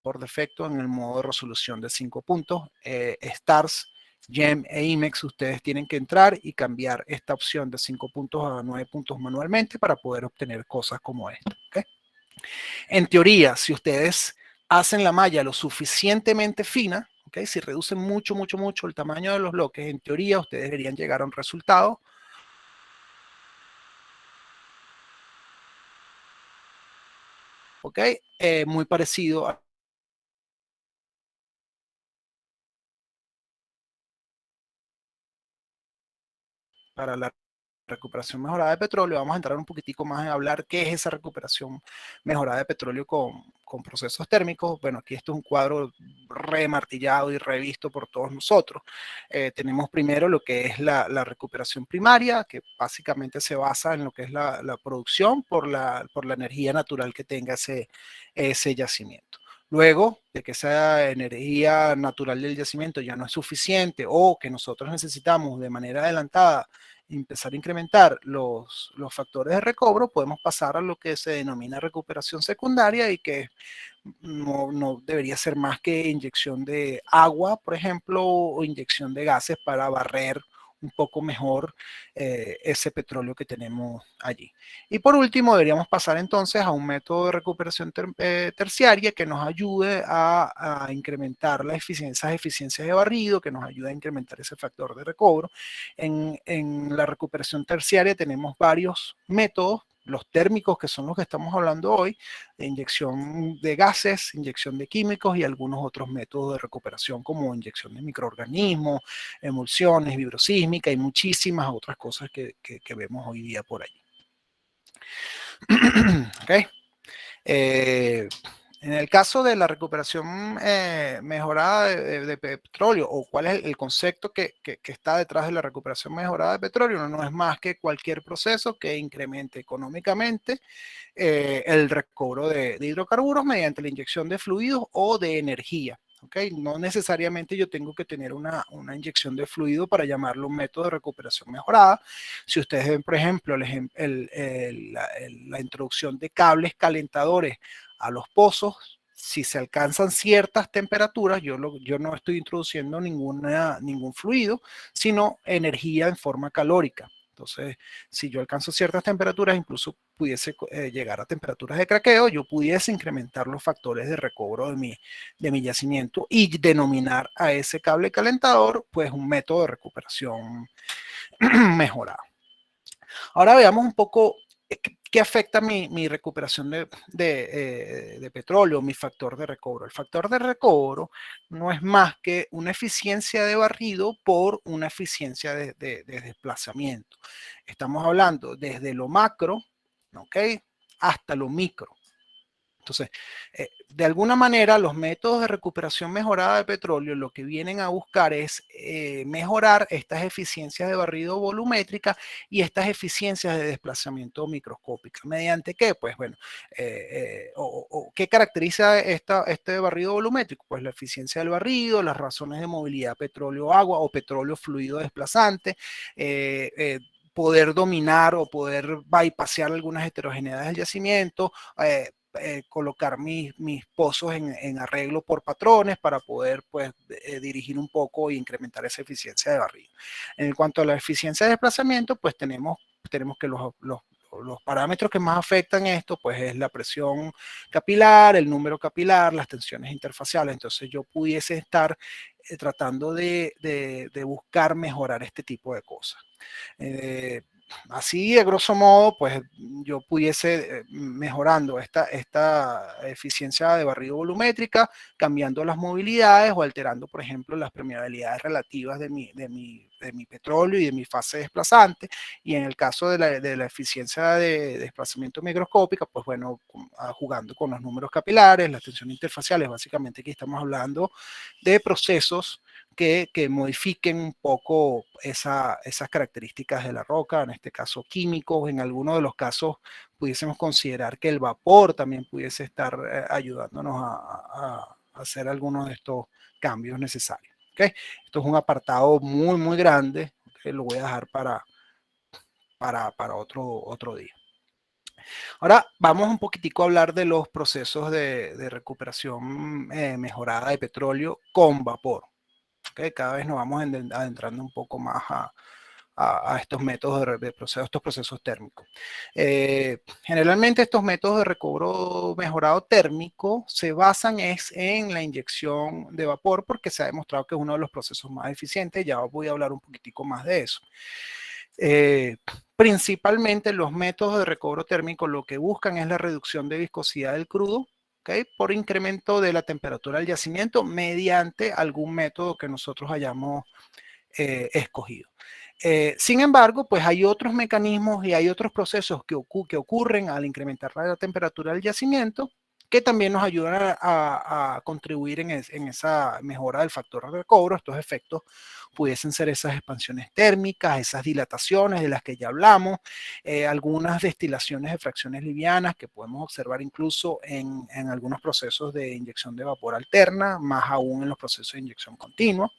por defecto en el modo de resolución de 5 puntos. STARS, GEM e IMEX, ustedes tienen que entrar y cambiar esta opción de 5 puntos a 9 puntos manualmente para poder obtener cosas como esta. ¿Okay? En teoría, si ustedes hacen la malla lo suficientemente fina, ¿okay? Si reducen mucho el tamaño de los bloques, en teoría ustedes deberían llegar a un resultado muy parecido a para la recuperación mejorada de petróleo. Vamos a entrar un poquitico más en hablar qué es esa recuperación mejorada de petróleo con procesos térmicos. Bueno, aquí esto es un cuadro remartillado y revisto por todos nosotros. Tenemos primero lo que es la recuperación primaria, que básicamente se basa en lo que es la producción por la energía natural que tenga ese yacimiento. Luego de que esa energía natural del yacimiento ya no es suficiente o que nosotros necesitamos de manera adelantada empezar a incrementar los factores de recobro, podemos pasar a lo que se denomina recuperación secundaria y que no debería ser más que inyección de agua, por ejemplo, o inyección de gases para barrer un poco mejor ese petróleo que tenemos allí. Y por último, deberíamos pasar entonces a un método de recuperación terciaria que nos ayude a incrementar esas eficiencias de barrido, que nos ayude a incrementar ese factor de recobro. En la recuperación terciaria tenemos varios métodos, los térmicos, que son los que estamos hablando hoy, de inyección de gases, inyección de químicos y algunos otros métodos de recuperación como inyección de microorganismos, emulsiones, vibrosísmica y muchísimas otras cosas que vemos hoy día por allí. ¿Okay? En el caso de la recuperación mejorada de petróleo, o cuál es el concepto que está detrás de la recuperación mejorada de petróleo, no es más que cualquier proceso que incremente económicamente el recobro de hidrocarburos mediante la inyección de fluidos o de energía. ¿Okay? No necesariamente yo tengo que tener una inyección de fluido para llamarlo un método de recuperación mejorada. Si ustedes ven, por ejemplo, la introducción de cables calentadores a los pozos, si se alcanzan ciertas temperaturas, yo no estoy introduciendo ningún fluido, sino energía en forma calórica. Entonces, si yo alcanzo ciertas temperaturas, incluso pudiese llegar a temperaturas de craqueo, yo pudiese incrementar los factores de recobro de mi yacimiento y denominar a ese cable calentador pues un método de recuperación mejorado. Ahora veamos un poco qué afecta mi recuperación de petróleo, mi factor de recobro. El factor de recobro no es más que una eficiencia de barrido por una eficiencia de desplazamiento. Estamos hablando desde lo macro, ¿ok?, hasta lo micro. Entonces, de alguna manera, los métodos de recuperación mejorada de petróleo lo que vienen a buscar es mejorar estas eficiencias de barrido volumétrica y estas eficiencias de desplazamiento microscópica. ¿Mediante qué? Pues bueno, ¿qué caracteriza este barrido volumétrico? Pues la eficiencia del barrido, las razones de movilidad petróleo-agua o petróleo fluido desplazante, poder dominar o poder bypassear algunas heterogeneidades del yacimiento, colocar mis pozos en arreglo por patrones para poder pues dirigir un poco e incrementar esa eficiencia de barrido. En cuanto a la eficiencia de desplazamiento, pues tenemos que los parámetros que más afectan esto, pues es la presión capilar, el número capilar, las tensiones interfaciales. Entonces yo pudiese estar tratando de buscar mejorar este tipo de cosas. Así, de grosso modo, pues yo pudiese mejorando esta eficiencia de barrido volumétrica, cambiando las movilidades o alterando, por ejemplo, las permeabilidades relativas de mi petróleo y de mi fase desplazante. Y en el caso de la eficiencia de desplazamiento microscópica, pues bueno, jugando con los números capilares, las tensiones interfaciales. Básicamente aquí estamos hablando de procesos que modifiquen un poco esas características de la roca, en este caso químicos. En algunos de los casos pudiésemos considerar que el vapor también pudiese estar ayudándonos a hacer algunos de estos cambios necesarios. ¿Okay? Esto es un apartado muy, muy grande que lo voy a dejar para otro día. Ahora vamos un poquitico a hablar de los procesos de recuperación mejorada de petróleo con vapor. ¿Okay? Cada vez nos vamos adentrando un poco más a estos métodos de proceso, estos procesos térmicos. Generalmente estos métodos de recobro mejorado térmico se basan en la inyección de vapor porque se ha demostrado que es uno de los procesos más eficientes. Ya voy a hablar un poquitico más de eso. Principalmente los métodos de recobro térmico lo que buscan es la reducción de viscosidad del crudo, ¿okay?, por incremento de la temperatura del yacimiento mediante algún método que nosotros hayamos escogido. Sin embargo, pues hay otros mecanismos y hay otros procesos que ocurren al incrementar la temperatura del yacimiento que también nos ayudan a contribuir en esa mejora del factor de recobro. Estos efectos pudiesen ser esas expansiones térmicas, esas dilataciones de las que ya hablamos, algunas destilaciones de fracciones livianas que podemos observar incluso en algunos procesos de inyección de vapor alterna, más aún en los procesos de inyección continua.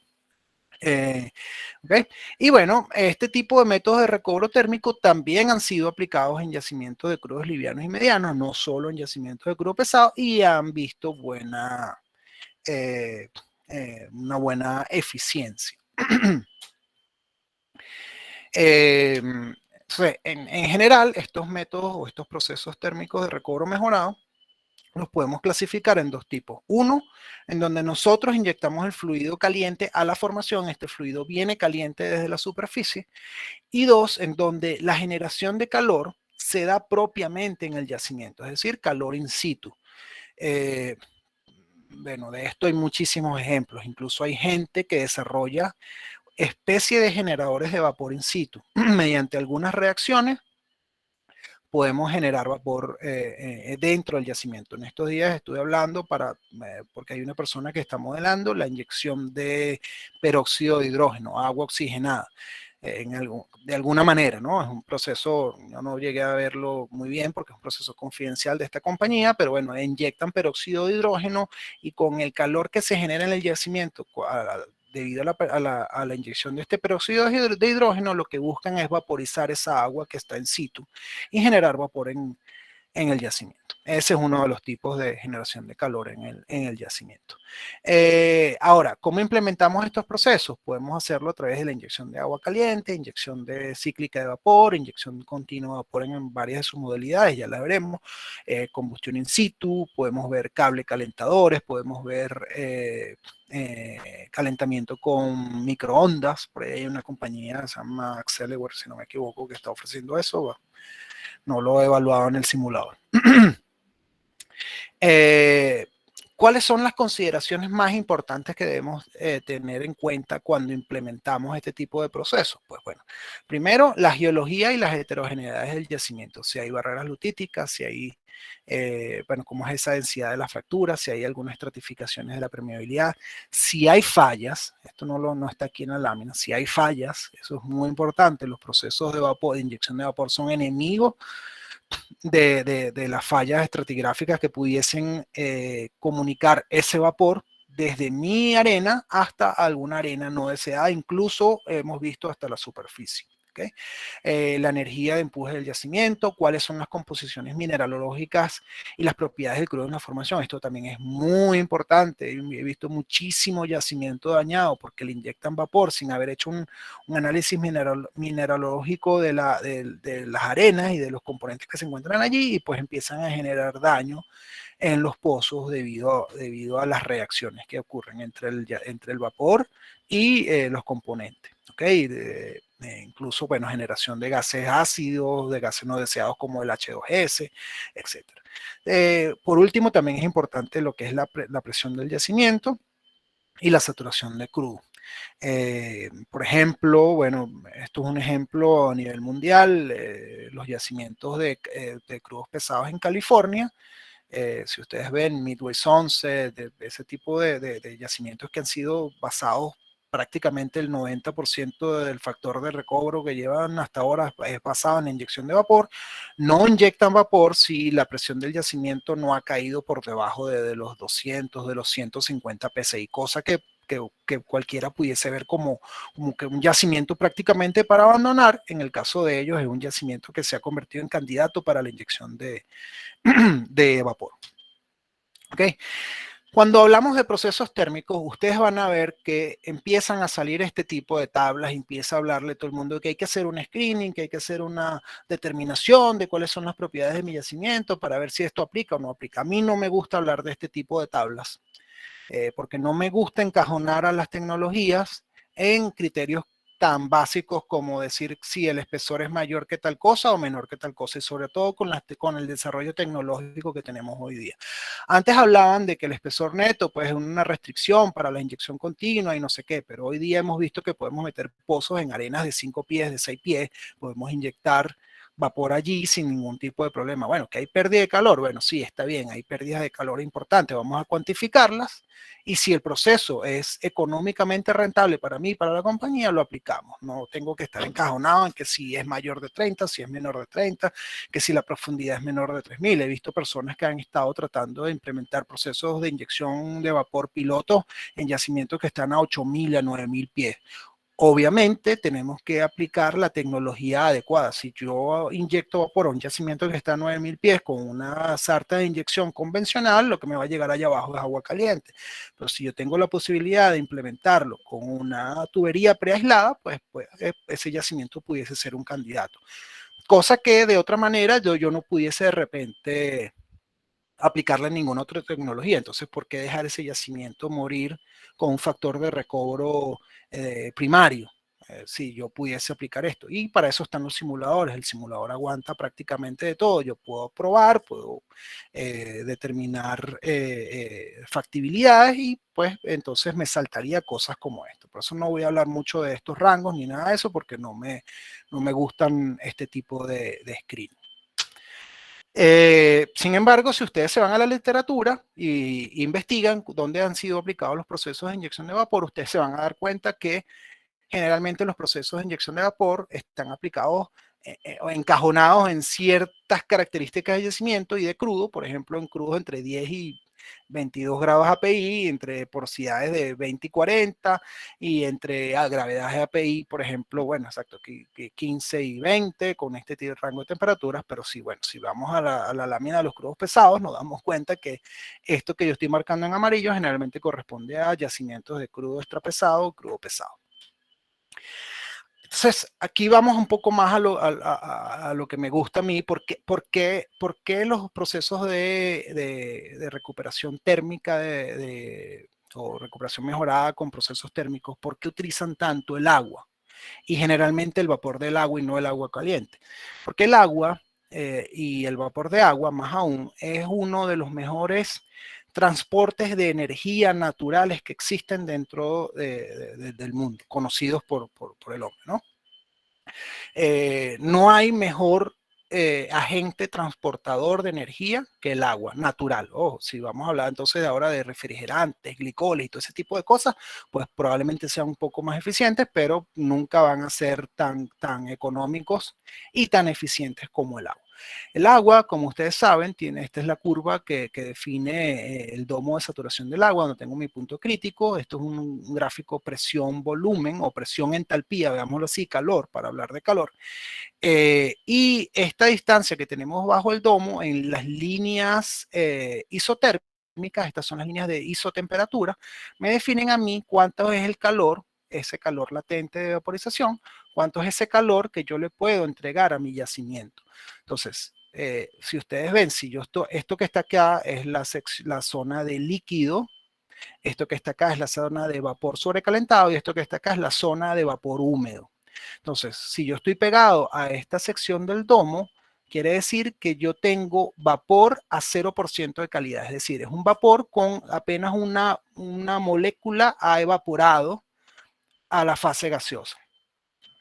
Okay. Y bueno, este tipo de métodos de recobro térmico también han sido aplicados en yacimientos de crudos livianos y medianos, no solo en yacimientos de crudo pesado, y han visto una buena eficiencia. Entonces, en general, estos métodos o estos procesos térmicos de recobro mejorado los podemos clasificar en dos tipos. Uno, en donde nosotros inyectamos el fluido caliente a la formación, este fluido viene caliente desde la superficie. Y dos, en donde la generación de calor se da propiamente en el yacimiento, es decir, calor in situ. Bueno, de esto hay muchísimos ejemplos. Incluso hay gente que desarrolla especie de generadores de vapor in situ. Mediante algunas reacciones podemos generar vapor dentro del yacimiento. En estos días estuve hablando porque hay una persona que está modelando la inyección de peróxido de hidrógeno, agua oxigenada, de alguna manera, ¿no? Es un proceso, yo no llegué a verlo muy bien porque es un proceso confidencial de esta compañía, pero bueno, inyectan peróxido de hidrógeno y con el calor que se genera en el yacimiento, debido a la inyección de este peróxido de hidrógeno, lo que buscan es vaporizar esa agua que está en situ y generar vapor en el yacimiento. Ese es uno de los tipos de generación de calor en el yacimiento. Ahora, ¿cómo implementamos estos procesos? Podemos hacerlo a través de la inyección de agua caliente, inyección de cíclica de vapor, inyección continua de vapor en varias de sus modalidades, ya la veremos, combustión in situ, podemos ver cable calentadores, podemos ver calentamiento con microondas. Por ahí hay una compañía, se llama Acceleware, si no me equivoco, que está ofreciendo eso. No lo he evaluado en el simulador. ¿Cuáles son las consideraciones más importantes que debemos tener en cuenta cuando implementamos este tipo de procesos? Pues bueno, primero, la geología y las heterogeneidades del yacimiento. Si hay barreras lutíticas, si hay, bueno, cómo es esa densidad de la fractura, si hay algunas estratificaciones de la permeabilidad, si hay fallas, esto no está aquí en la lámina, si hay fallas, eso es muy importante. Los procesos de vapor, de inyección de vapor son enemigos de las fallas estratigráficas que pudiesen comunicar ese vapor desde mi arena hasta alguna arena no deseada, incluso hemos visto hasta la superficie. ¿Okay? La energía de empuje del yacimiento, cuáles son las composiciones mineralógicas y las propiedades del crudo en la formación. Esto también es muy importante. He visto muchísimo yacimiento dañado porque le inyectan vapor sin haber hecho un análisis mineralógico de las arenas y de los componentes que se encuentran allí y pues empiezan a generar daño en los pozos debido a las reacciones que ocurren entre el vapor y los componentes. ¿Okay? Incluso, bueno, generación de gases ácidos, de gases no deseados como el H2S, etc. Por último, también es importante lo que es la presión del yacimiento y la saturación de crudo. Por ejemplo, bueno, esto es un ejemplo a nivel mundial, los yacimientos de crudos pesados en California. Si ustedes ven Midway Sunset, de ese tipo de yacimientos que han sido basados prácticamente el 90% del factor de recobro que llevan hasta ahora es basado en la inyección de vapor. No inyectan vapor si la presión del yacimiento no ha caído por debajo de los 200, de los 150 psi, cosa que cualquiera pudiese ver como que un yacimiento prácticamente para abandonar. En el caso de ellos es un yacimiento que se ha convertido en candidato para la inyección de vapor. ¿Okay? Cuando hablamos de procesos térmicos, ustedes van a ver que empiezan a salir este tipo de tablas, empieza a hablarle a todo el mundo que hay que hacer un screening, que hay que hacer una determinación de cuáles son las propiedades de mi yacimiento para ver si esto aplica o no aplica. A mí no me gusta hablar de este tipo de tablas porque no me gusta encajonar a las tecnologías en criterios tan básicos como decir si el espesor es mayor que tal cosa o menor que tal cosa, y sobre todo con el desarrollo tecnológico que tenemos hoy día. Antes hablaban de que el espesor neto pues es una restricción para la inyección continua y no sé qué, pero hoy día hemos visto que podemos meter pozos en arenas de 5 pies, de 6 pies, podemos inyectar vapor allí sin ningún tipo de problema. Bueno, que hay pérdida de calor, bueno, sí, está bien, hay pérdidas de calor importantes, vamos a cuantificarlas y si el proceso es económicamente rentable para mí y para la compañía, lo aplicamos. No tengo que estar encajonado en que si es mayor de 30, si es menor de 30, que si la profundidad es menor de 3000. He visto personas que han estado tratando de implementar procesos de inyección de vapor piloto en yacimientos que están a 8000, a 9000 pies. Obviamente tenemos que aplicar la tecnología adecuada. Si yo inyecto vapor a un yacimiento que está a 9.000 pies con una sarta de inyección convencional, lo que me va a llegar allá abajo es agua caliente. Pero si yo tengo la posibilidad de implementarlo con una tubería preaislada, pues ese yacimiento pudiese ser un candidato. Cosa que de otra manera yo no pudiese de repente aplicarla en ninguna otra tecnología. Entonces, ¿por qué dejar ese yacimiento morir con un factor de recobro primario? Si yo pudiese aplicar esto. Y para eso están los simuladores. El simulador aguanta prácticamente de todo. Yo puedo probar, puedo determinar factibilidades y pues entonces me saltaría cosas como esto. Por eso no voy a hablar mucho de estos rangos ni nada de eso porque no me gustan este tipo de screen. Sin embargo, si ustedes se van a la literatura y investigan dónde han sido aplicados los procesos de inyección de vapor, ustedes se van a dar cuenta que generalmente los procesos de inyección de vapor están aplicados o encajonados en ciertas características de yacimiento y de crudo, por ejemplo, en crudos entre 10 y 22 grados API, entre porosidades de 20 y 40, y entre gravedades API, por ejemplo, bueno, exacto, 15 y 20, con este rango de temperaturas, pero sí, bueno, si vamos a la lámina de los crudos pesados, nos damos cuenta que esto que yo estoy marcando en amarillo generalmente corresponde a yacimientos de crudo extra pesado o crudo pesado. Entonces, aquí vamos un poco más a lo que me gusta a mí. ¿Por qué los procesos de recuperación térmica o recuperación mejorada con procesos térmicos, por qué utilizan tanto el agua? Y generalmente el vapor del agua y no el agua caliente. Porque el agua y el vapor de agua, más aún, es uno de los mejores transportes de energía naturales que existen dentro del mundo, conocidos por el hombre, ¿no? No hay mejor agente transportador de energía que el agua natural. Ojo, si vamos a hablar entonces de ahora de refrigerantes, glicoles y todo ese tipo de cosas, pues probablemente sean un poco más eficientes, pero nunca van a ser tan económicos y tan eficientes como el agua. El agua, como ustedes saben, esta es la curva que define el domo de saturación del agua, donde tengo mi punto crítico. Esto es un gráfico presión-volumen o presión-entalpía, veámoslo así, calor, para hablar de calor. Y esta distancia que tenemos bajo el domo en las líneas isotérmicas, estas son las líneas de isotemperatura, me definen a mí cuánto es el calor, ese calor latente de vaporización, cuánto es ese calor que yo le puedo entregar a mi yacimiento. Entonces, si ustedes ven, si yo esto que está acá es la zona de líquido, esto que está acá es la zona de vapor sobrecalentado y esto que está acá es la zona de vapor húmedo. Entonces, si yo estoy pegado a esta sección del domo, quiere decir que yo tengo vapor a 0% de calidad, es decir, es un vapor con apenas una molécula ha evaporado a la fase gaseosa.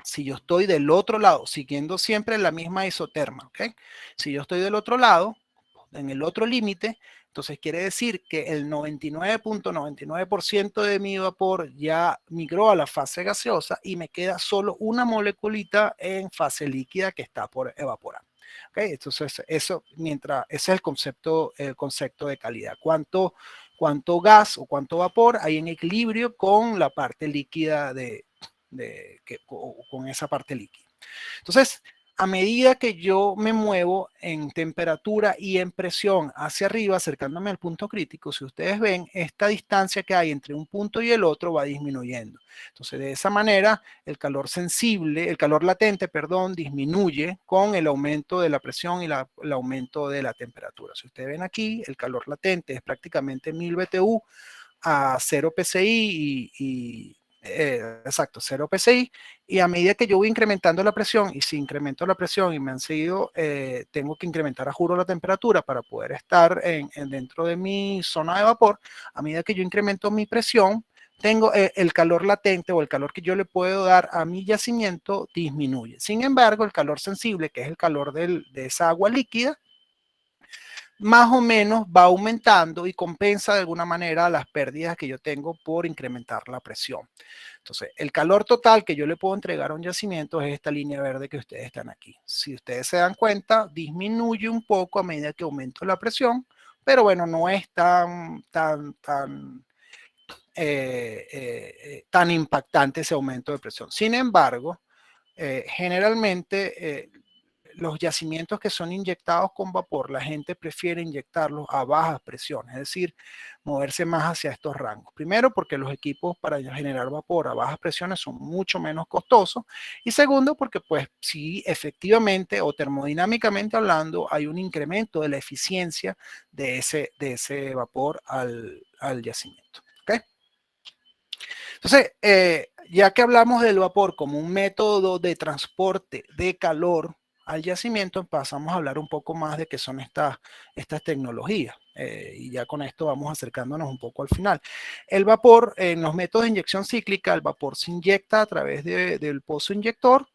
Si yo estoy del otro lado, siguiendo siempre la misma isoterma, ¿ok? Si yo estoy del otro lado, en el otro límite, entonces quiere decir que el 99.99% de mi vapor ya migró a la fase gaseosa y me queda solo una moleculita en fase líquida que está por evaporar. ¿Okay? Entonces, ese es el concepto de calidad. ¿Cuánto gas o cuánto vapor hay en equilibrio con la parte líquida con esa parte líquida? Entonces, a medida que yo me muevo en temperatura y en presión hacia arriba, acercándome al punto crítico, si ustedes ven, esta distancia que hay entre un punto y el otro va disminuyendo. Entonces, de esa manera, el calor latente, perdón, disminuye con el aumento de la presión y el aumento de la temperatura. Si ustedes ven aquí, el calor latente es prácticamente 1000 BTU a 0 PSI exacto, 0 PSI, y a medida que yo voy incrementando la presión, y si incremento la presión y me han seguido, tengo que incrementar a juro la temperatura para poder estar dentro de mi zona de vapor, a medida que yo incremento mi presión, tengo el calor latente o el calor que yo le puedo dar a mi yacimiento disminuye. Sin embargo, el calor sensible, que es el calor de esa agua líquida, más o menos va aumentando y compensa de alguna manera las pérdidas que yo tengo por incrementar la presión. Entonces, el calor total que yo le puedo entregar a un yacimiento es esta línea verde que ustedes están aquí. Si ustedes se dan cuenta, disminuye un poco a medida que aumento la presión, pero bueno, no es tan tan impactante ese aumento de presión. Sin embargo, generalmente los yacimientos que son inyectados con vapor, la gente prefiere inyectarlos a bajas presiones, es decir, moverse más hacia estos rangos. Primero, porque los equipos para generar vapor a bajas presiones son mucho menos costosos. Y segundo, porque pues sí, efectivamente o termodinámicamente hablando, hay un incremento de la eficiencia de ese vapor al yacimiento. ¿Okay? Entonces, ya que hablamos del vapor como un método de transporte de calor al yacimiento, pasamos a hablar un poco más de qué son estas tecnologías. Y ya con esto vamos acercándonos un poco al final. El vapor, en los métodos de inyección cíclica, el vapor se inyecta a través del pozo inyector,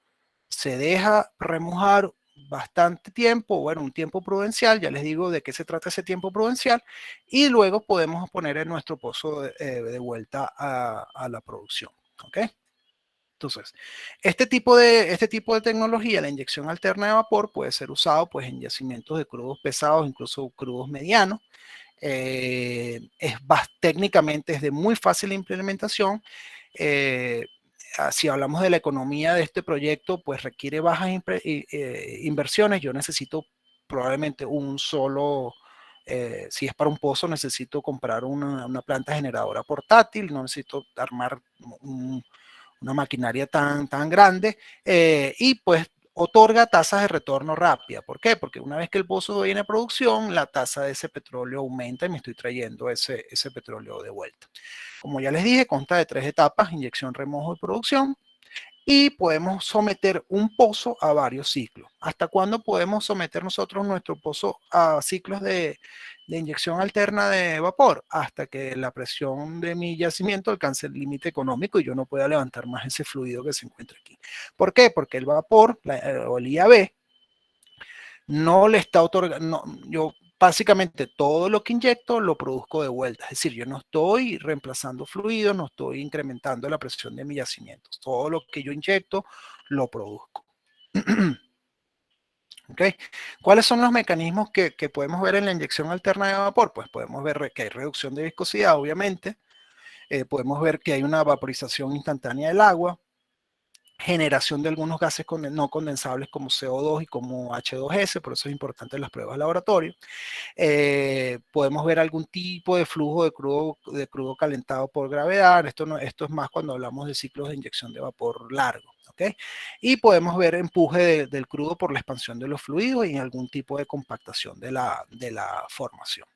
se deja remojar bastante tiempo, bueno, un tiempo prudencial, ya les digo de qué se trata ese tiempo prudencial, y luego podemos poner en nuestro pozo de vuelta a la producción. ¿Ok? Entonces, este tipo de tecnología, la inyección alterna de vapor, puede ser usado pues, en yacimientos de crudos pesados, incluso crudos medianos. Técnicamente es de muy fácil implementación. Si hablamos de la economía de este proyecto, pues requiere bajas inversiones. Yo necesito probablemente un solo, si es para un pozo, necesito comprar una planta generadora portátil, no necesito armar una maquinaria tan grande, y pues otorga tasas de retorno rápida. ¿Por qué? Porque una vez que el pozo viene a producción, la tasa de ese petróleo aumenta y me estoy trayendo ese petróleo de vuelta. Como ya les dije, consta de 3 etapas: inyección, remojo y producción. Y podemos someter un pozo a varios ciclos. ¿Hasta cuándo podemos someter nosotros nuestro pozo a ciclos de inyección alterna de vapor? Hasta que la presión de mi yacimiento alcance el límite económico y yo no pueda levantar más ese fluido que se encuentra aquí. ¿Por qué? Porque el vapor o el IAB no le está otorgando, yo básicamente todo lo que inyecto lo produzco de vuelta. Es decir, yo no estoy reemplazando fluidos, no estoy incrementando la presión de mis yacimientos. Todo lo que yo inyecto lo produzco. ¿Okay? ¿Cuáles son los mecanismos que podemos ver en la inyección alterna de vapor? Pues podemos ver que hay reducción de viscosidad, obviamente. Podemos ver que hay una vaporización instantánea del agua, generación de algunos gases no condensables como CO2 y como H2S, por eso es importante las pruebas de laboratorio. Podemos ver algún tipo de flujo de crudo calentado por gravedad. Esto es más cuando hablamos de ciclos de inyección de vapor largo. ¿Okay? Y podemos ver empuje del crudo por la expansión de los fluidos y algún tipo de compactación de la formación.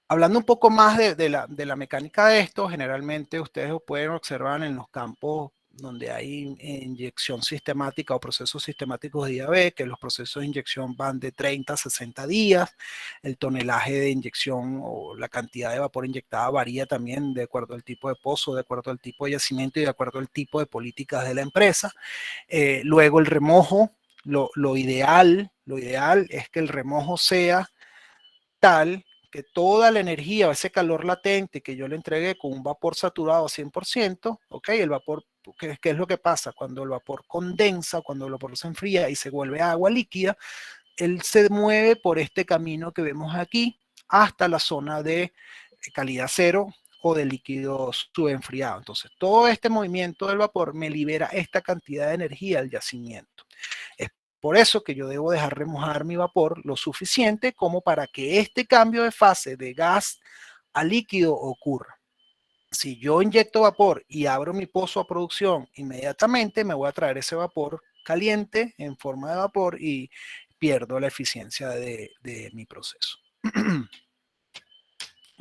Hablando un poco más de la mecánica de esto, generalmente ustedes pueden observar en los campos donde hay inyección sistemática o procesos sistemáticos de IAB, que los procesos de inyección van de 30 a 60 días. El tonelaje de inyección o la cantidad de vapor inyectada varía también de acuerdo al tipo de pozo, de acuerdo al tipo de yacimiento y de acuerdo al tipo de políticas de la empresa. Luego el remojo, lo ideal es que el remojo sea tal que toda la energía o ese calor latente que yo le entregué con un vapor saturado a 100%, ¿ok? El vapor, ¿qué es lo que pasa? Cuando el vapor condensa, cuando el vapor se enfría y se vuelve agua líquida, él se mueve por este camino que vemos aquí hasta la zona de calidad cero o de líquido subenfriado. Entonces, todo este movimiento del vapor me libera esta cantidad de energía al yacimiento. Es por eso que yo debo dejar remojar mi vapor lo suficiente como para que este cambio de fase de gas a líquido ocurra. Si yo inyecto vapor y abro mi pozo a producción, inmediatamente me voy a traer ese vapor caliente en forma de vapor y pierdo la eficiencia de mi proceso.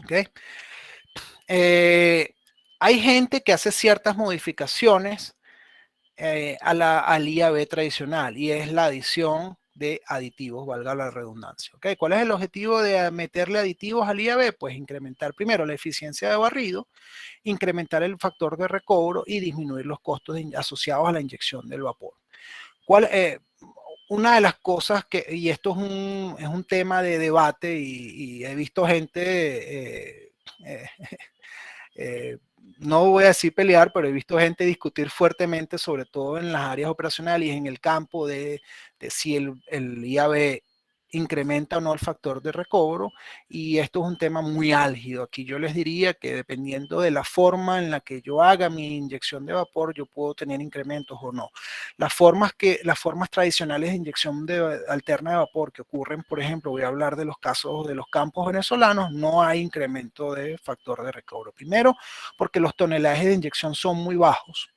¿Okay? Hay gente que hace ciertas modificaciones al IAB tradicional, y es la adición de aditivos, valga la redundancia. ¿Okay? ¿Cuál es el objetivo de meterle aditivos al IAB? Pues incrementar primero la eficiencia de barrido, incrementar el factor de recobro y disminuir los costos asociados a la inyección del vapor. Una de las cosas y esto es un tema de debate y he visto gente no voy a decir pelear, pero he visto gente discutir fuertemente, sobre todo en las áreas operacionales y en el campo de si el IAB incrementa o no el factor de recobro, y esto es un tema muy álgido. Aquí yo les diría que dependiendo de la forma en la que yo haga mi inyección de vapor, yo puedo tener incrementos o no. Las formas tradicionales de inyección alterna de vapor que ocurren, por ejemplo, voy a hablar de los casos de los campos venezolanos, no hay incremento de factor de recobro. Primero, porque los tonelajes de inyección son muy bajos.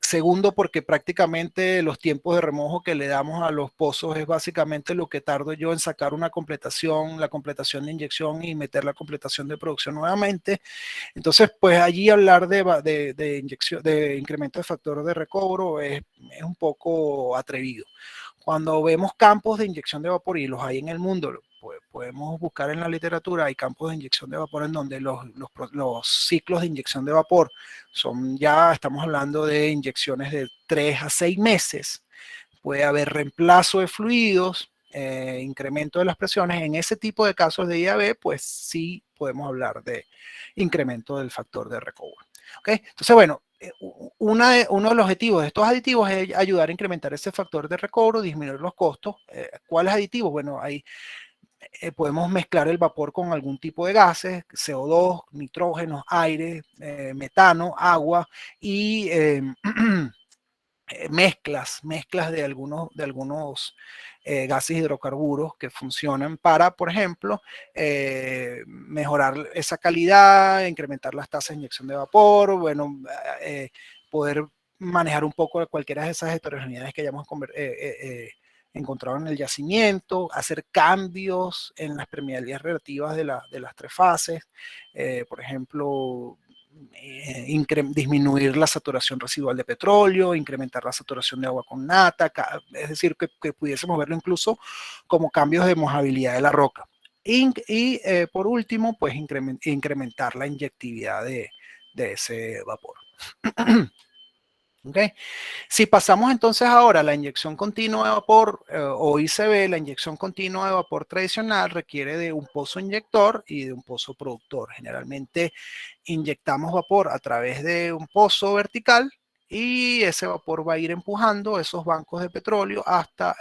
Segundo, porque prácticamente los tiempos de remojo que le damos a los pozos es básicamente lo que tardo yo en sacar una completación, la completación de inyección y meter la completación de producción nuevamente. Entonces, pues allí hablar de inyección, de incremento de factor de recobro es un poco atrevido. Cuando vemos campos de inyección de vapor, y los hay en el mundo, pues podemos buscar en la literatura, hay campos de inyección de vapor en donde los ciclos de inyección de vapor estamos hablando de inyecciones de 3 a 6 meses. Puede haber reemplazo de fluidos, incremento de las presiones. En ese tipo de casos de IAB, pues sí podemos hablar de incremento del factor de recobro. ¿Okay? Entonces, bueno, uno de los objetivos de estos aditivos es ayudar a incrementar ese factor de recobro, disminuir los costos. ¿Cuáles aditivos? Bueno, ahí podemos mezclar el vapor con algún tipo de gases, CO2, nitrógeno, aire, metano, agua y mezclas de algunos gases hidrocarburos que funcionan para, por ejemplo, mejorar esa calidad, incrementar las tasas de inyección de vapor, bueno, poder manejar un poco cualquiera de esas heterogeneidades que hayamos encontrado en el yacimiento, hacer cambios en las permeabilidades relativas de las tres fases, por ejemplo, disminuir la saturación residual de petróleo, incrementar la saturación de agua con nata, es decir, que pudiésemos verlo incluso como cambios de mojabilidad de la roca. Y por último, pues incrementar la inyectividad de ese vapor. ¿Okay? Si pasamos entonces ahora a la inyección continua de vapor o ICV, la inyección continua de vapor tradicional requiere de un pozo inyector y de un pozo productor. Generalmente inyectamos vapor a través de un pozo vertical y ese vapor va a ir empujando esos bancos de petróleo hasta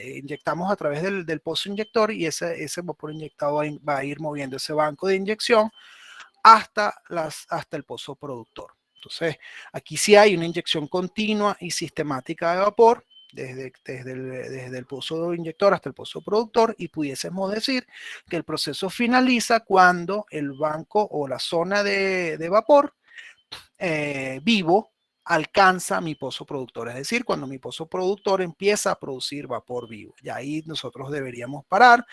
inyectamos a través del pozo inyector y ese vapor inyectado va a ir moviendo ese banco de inyección hasta el pozo productor. Entonces, aquí sí hay una inyección continua y sistemática de vapor desde el pozo inyector hasta el pozo productor, y pudiésemos decir que el proceso finaliza cuando el banco o la zona de vapor vivo alcanza mi pozo productor, es decir, cuando mi pozo productor empieza a producir vapor vivo. Y ahí nosotros deberíamos parar,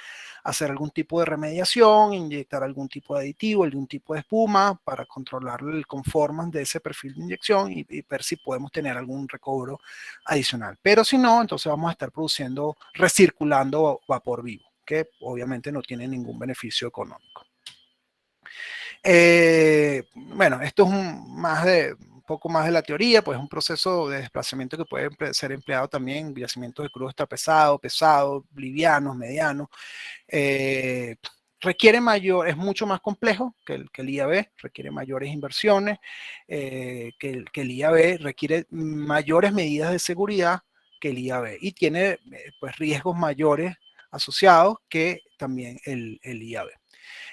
hacer algún tipo de remediación, inyectar algún tipo de aditivo, algún tipo de espuma para controlar el conformance de ese perfil de inyección y ver si podemos tener algún recobro adicional. Pero si no, entonces vamos a estar recirculando vapor vivo, que obviamente no tiene ningún beneficio económico. Bueno, esto es un poco más de la teoría, pues es un proceso de desplazamiento que puede ser empleado también en yacimientos de crudo pesado, livianos, medianos. Es mucho más complejo que el IAB, requiere mayores inversiones, que el IAB requiere mayores medidas de seguridad que el IAB y tiene pues riesgos mayores asociados que también el IAB.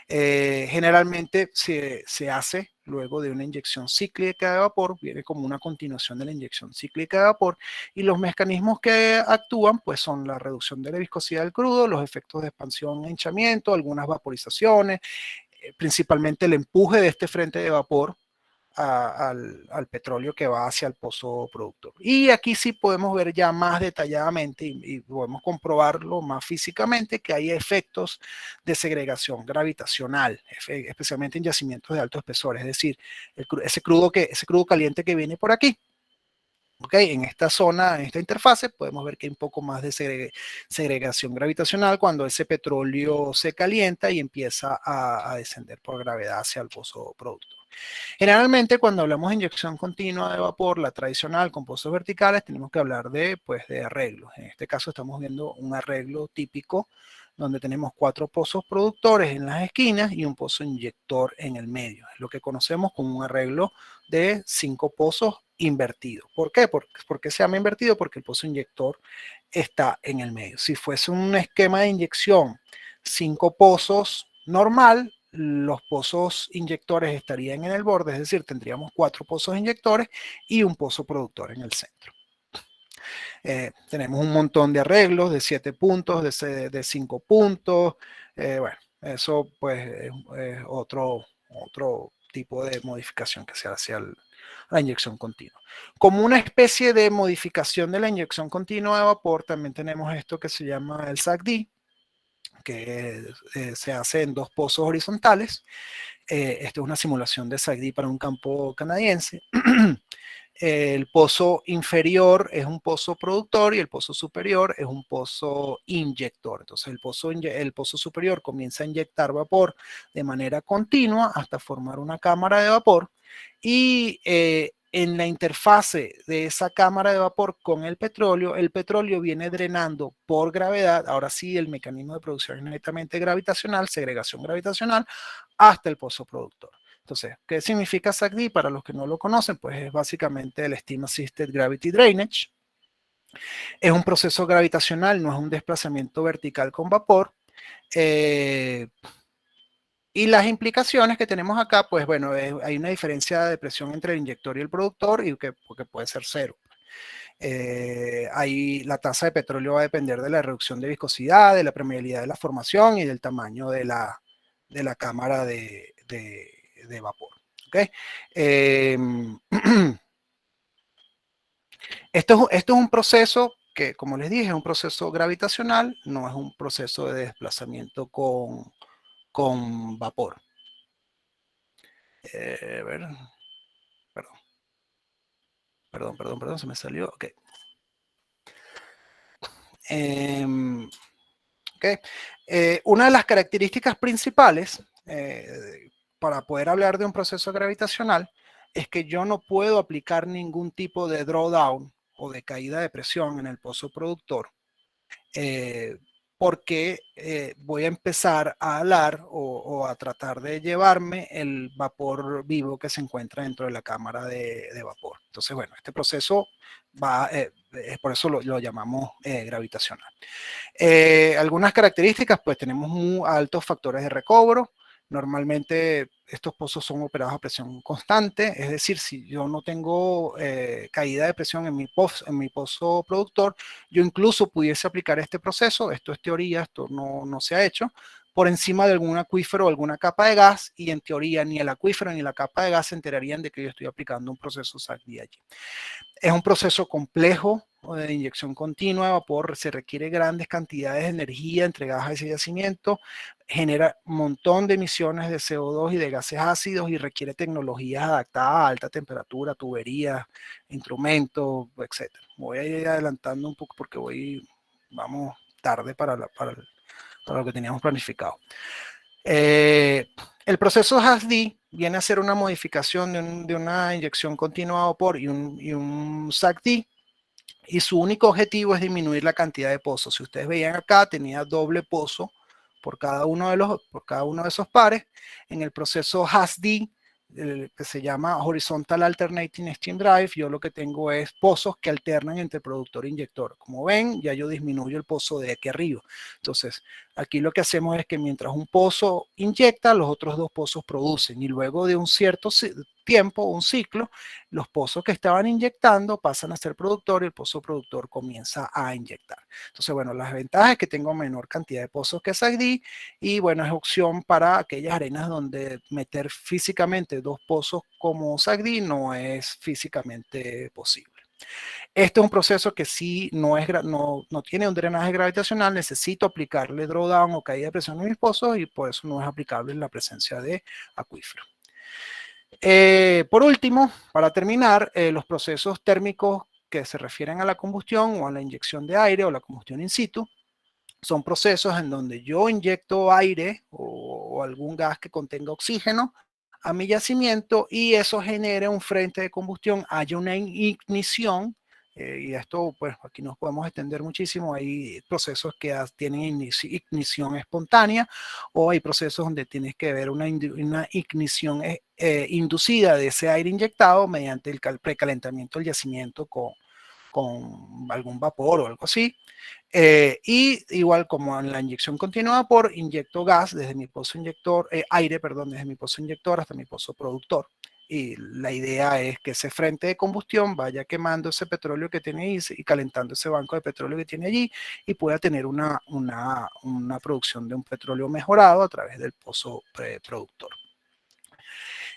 Generalmente se hace luego de una inyección cíclica de vapor, viene como una continuación de la inyección cíclica de vapor, y los mecanismos que actúan pues son la reducción de la viscosidad del crudo, los efectos de expansión e hinchamiento, algunas vaporizaciones, principalmente el empuje de este frente de vapor al petróleo que va hacia el pozo productor. Y aquí sí podemos ver ya más detalladamente y podemos comprobarlo más físicamente que hay efectos de segregación gravitacional, especialmente en yacimientos de alto espesor, es decir, ese crudo caliente que viene por aquí. Okay, en esta zona, en esta interfase, podemos ver que hay un poco más de segregación gravitacional cuando ese petróleo se calienta y empieza a descender por gravedad hacia el pozo productor. Generalmente, cuando hablamos de inyección continua de vapor, la tradicional con pozos verticales, tenemos que hablar de arreglos. En este caso estamos viendo un arreglo típico donde tenemos 4 pozos productores en las esquinas y un pozo inyector en el medio. Es lo que conocemos como un arreglo de 5 pozos invertido. ¿Por qué? ¿Por qué se llama invertido? Porque el pozo inyector está en el medio. Si fuese un esquema de inyección 5 pozos normal, los pozos inyectores estarían en el borde, es decir, tendríamos 4 pozos inyectores y un pozo productor en el centro. Tenemos un montón de arreglos de 7 puntos, de 5 puntos. Bueno, eso pues es otro tipo de modificación que se hace a la inyección continua. Como una especie de modificación de la inyección continua de vapor, también tenemos esto que se llama el SACD, que se hace en 2 pozos horizontales. Esto es una simulación de SACD para un campo canadiense. El pozo inferior es un pozo productor y el pozo superior es un pozo inyector. Entonces el pozo superior comienza a inyectar vapor de manera continua hasta formar una cámara de vapor y en la interfase de esa cámara de vapor con el petróleo viene drenando por gravedad. Ahora sí, el mecanismo de producción es netamente gravitacional, segregación gravitacional, hasta el pozo productor. Entonces, ¿qué significa SACD? Para los que no lo conocen, pues es básicamente el Steam Assisted Gravity Drainage. Es un proceso gravitacional, no es un desplazamiento vertical con vapor. Y las implicaciones que tenemos acá, pues bueno, hay una diferencia de presión entre el inyector y el productor y porque puede ser cero. Ahí la tasa de petróleo va a depender de la reducción de viscosidad, de la permeabilidad de la formación y del tamaño de la cámara de vapor. ¿Okay? Esto es un proceso que, como les dije, es un proceso gravitacional, no es un proceso de desplazamiento con vapor. A ver, perdón, se me salió. Ok. Okay. Una de las características principales para poder hablar de un proceso gravitacional es que yo no puedo aplicar ningún tipo de drawdown o de caída de presión en el pozo productor porque voy a empezar a alar o a tratar de llevarme el vapor vivo que se encuentra dentro de la cámara de vapor. Entonces, bueno, este proceso va, es por eso lo llamamos gravitacional. Algunas características, pues tenemos muy altos factores de recobro. Normalmente estos pozos son operados a presión constante, es decir, si yo no tengo caída de presión en mi pozo productor, yo incluso pudiese aplicar este proceso, esto es teoría, esto no se ha hecho, por encima de algún acuífero o alguna capa de gas, y en teoría ni el acuífero ni la capa de gas se enterarían de que yo estoy aplicando un proceso SACD allí. Es un proceso complejo de inyección continua de vapor, se requiere grandes cantidades de energía entregadas a ese yacimiento, genera un montón de emisiones de CO2 y de gases ácidos y requiere tecnologías adaptadas a alta temperatura, tuberías, instrumentos, etc. Voy a ir adelantando un poco porque vamos tarde para lo que teníamos planificado. El proceso HASD viene a ser una modificación de una inyección continua de vapor y un SACD, y su único objetivo es disminuir la cantidad de pozos. Si ustedes veían acá, tenía doble pozo por cada uno de esos pares. En el proceso HASD, que se llama Horizontal Alternating Steam Drive, yo lo que tengo es pozos que alternan entre productor e inyector. Como ven, ya yo disminuyo el pozo de aquí arriba. Entonces, aquí lo que hacemos es que mientras un pozo inyecta, los otros 2 pozos producen, y luego de un cierto tiempo, un ciclo, los pozos que estaban inyectando pasan a ser productor y el pozo productor comienza a inyectar. Entonces, bueno, las ventajas es que tengo menor cantidad de pozos que SACD y, bueno, es opción para aquellas arenas donde meter físicamente 2 pozos como SACD no es físicamente posible. Este es un proceso que sí no tiene un drenaje gravitacional, necesito aplicarle drawdown o caída de presión en mis pozos y por eso no es aplicable en la presencia de acuífero. Por último, para terminar, los procesos térmicos que se refieren a la combustión o a la inyección de aire o la combustión in situ son procesos en donde yo inyecto aire o algún gas que contenga oxígeno a mi yacimiento y eso genera un frente de combustión, haya una ignición. Y esto, pues aquí nos podemos extender muchísimo. Hay procesos que tienen ignición espontánea o hay procesos donde tienes que ver una ignición inducida de ese aire inyectado mediante el precalentamiento del yacimiento con con algún vapor o algo así. Y igual como en la inyección continua de vapor, inyecto gas desde mi pozo inyector, aire, perdón, desde mi pozo inyector hasta mi pozo productor. Y la idea es que ese frente de combustión vaya quemando ese petróleo que tiene ahí y calentando ese banco de petróleo que tiene allí y pueda tener una producción de un petróleo mejorado a través del pozo productor.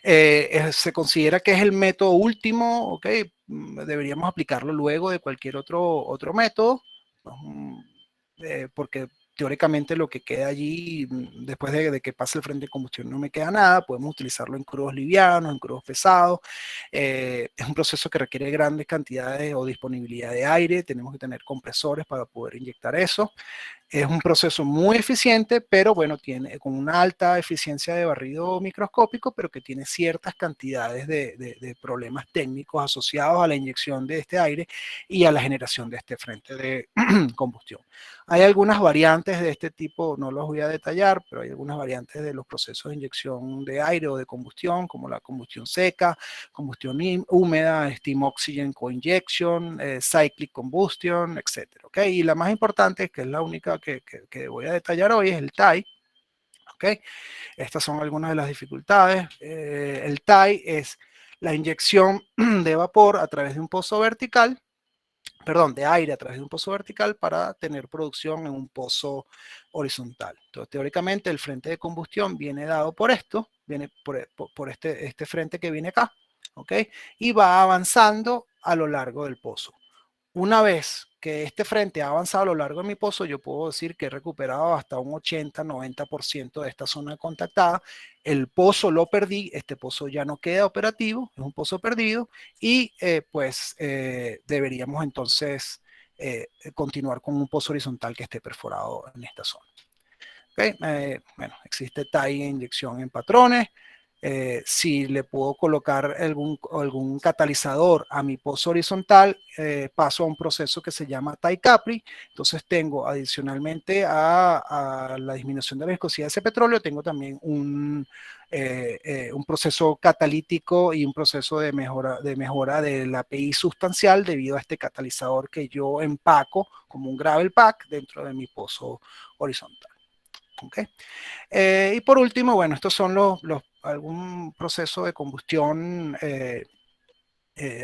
Se considera que es el método último, ¿ok? Deberíamos aplicarlo luego de cualquier otro método, porque teóricamente lo que queda allí, después de que pase el frente de combustión, no me queda nada. Podemos utilizarlo en crudos livianos, en crudos pesados. Es un proceso que requiere grandes cantidades o disponibilidad de aire. Tenemos que tener compresores para poder inyectar eso. Es un proceso muy eficiente, pero bueno, tiene con una alta eficiencia de barrido microscópico, pero que tiene ciertas cantidades de problemas técnicos asociados a la inyección de este aire y a la generación de este frente de combustión. Hay algunas variantes de este tipo, no los voy a detallar, pero hay algunas variantes de los procesos de inyección de aire o de combustión, como la combustión seca, combustión húmeda, steam oxygen co-injection, cyclic combustion, etcétera. ¿Okay? Y la más importante, que es la única que voy a detallar hoy, es el TIE. ¿Okay? Estas son algunas de las dificultades. El TIE es la inyección de vapor a través de un pozo vertical, perdón, de aire a través de un pozo vertical para tener producción en un pozo horizontal. Entonces, teóricamente, el frente de combustión viene dado por esto, viene por este frente que viene acá, ¿ok? Y va avanzando a lo largo del pozo. Una vez que este frente ha avanzado a lo largo de mi pozo, yo puedo decir que he recuperado hasta un 80-90% de esta zona contactada. El pozo lo perdí, este pozo ya no queda operativo, es un pozo perdido y deberíamos entonces continuar con un pozo horizontal que esté perforado en esta zona. ¿Okay? Bueno, existe TIE inyección en patrones. Si le puedo colocar algún catalizador a mi pozo horizontal, paso a un proceso que se llama TIE Capri. Entonces tengo adicionalmente a la disminución de la viscosidad de ese petróleo, tengo también un proceso catalítico y un proceso de mejora de la API sustancial debido a este catalizador que yo empaco como un gravel pack dentro de mi pozo horizontal. ¿Okay? Y por último, bueno, estos son algún proceso de combustión,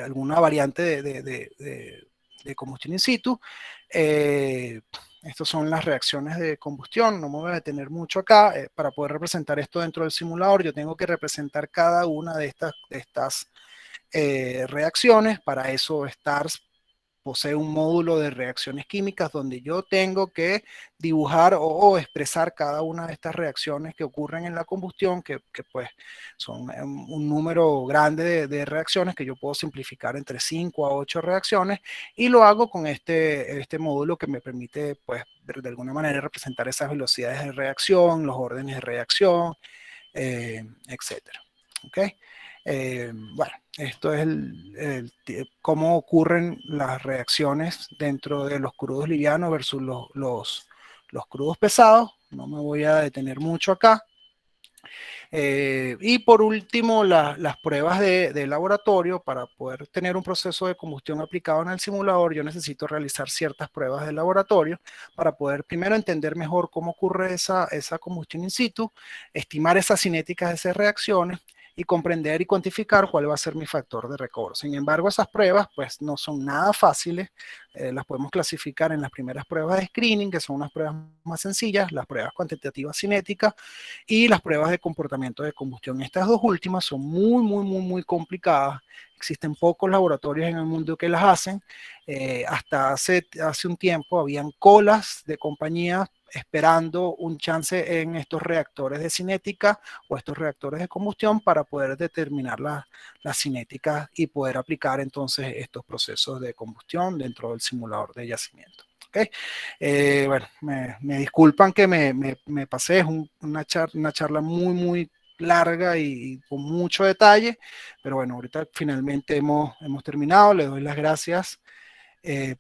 alguna variante de combustión in situ. Estas son las reacciones de combustión, no me voy a detener mucho acá. Para poder representar esto dentro del simulador, yo tengo que representar cada una de estas reacciones. Para eso, STARS posee un módulo de reacciones químicas donde yo tengo que dibujar o expresar cada una de estas reacciones que ocurren en la combustión, que pues son un número grande de reacciones que yo puedo simplificar entre 5 a 8 reacciones, y lo hago con este módulo que me permite pues de alguna manera representar esas velocidades de reacción, los órdenes de reacción, etcétera. ¿Okay? Bueno, esto es cómo ocurren las reacciones dentro de los crudos livianos versus los crudos pesados. No me voy a detener mucho acá. Y por último, las pruebas de laboratorio. Para poder tener un proceso de combustión aplicado en el simulador, yo necesito realizar ciertas pruebas de laboratorio para poder primero entender mejor cómo ocurre esa combustión in situ, estimar esas cinéticas de esas reacciones y comprender y cuantificar cuál va a ser mi factor de recobro. Sin embargo, esas pruebas pues no son nada fáciles. Las podemos clasificar en las primeras pruebas de screening, que son unas pruebas más sencillas, las pruebas cuantitativas cinéticas y las pruebas de comportamiento de combustión. Estas dos últimas son muy complicadas. Existen pocos laboratorios en el mundo que las hacen. Hasta hace un tiempo habían colas de compañías esperando un chance en estos reactores de cinética o estos reactores de combustión para poder determinar las cinéticas y poder aplicar entonces estos procesos de combustión dentro del simulador de yacimiento. ¿Okay? Bueno, me disculpan que me pasé, es una charla muy larga y con mucho detalle, pero bueno, ahorita finalmente hemos terminado. Les doy las gracias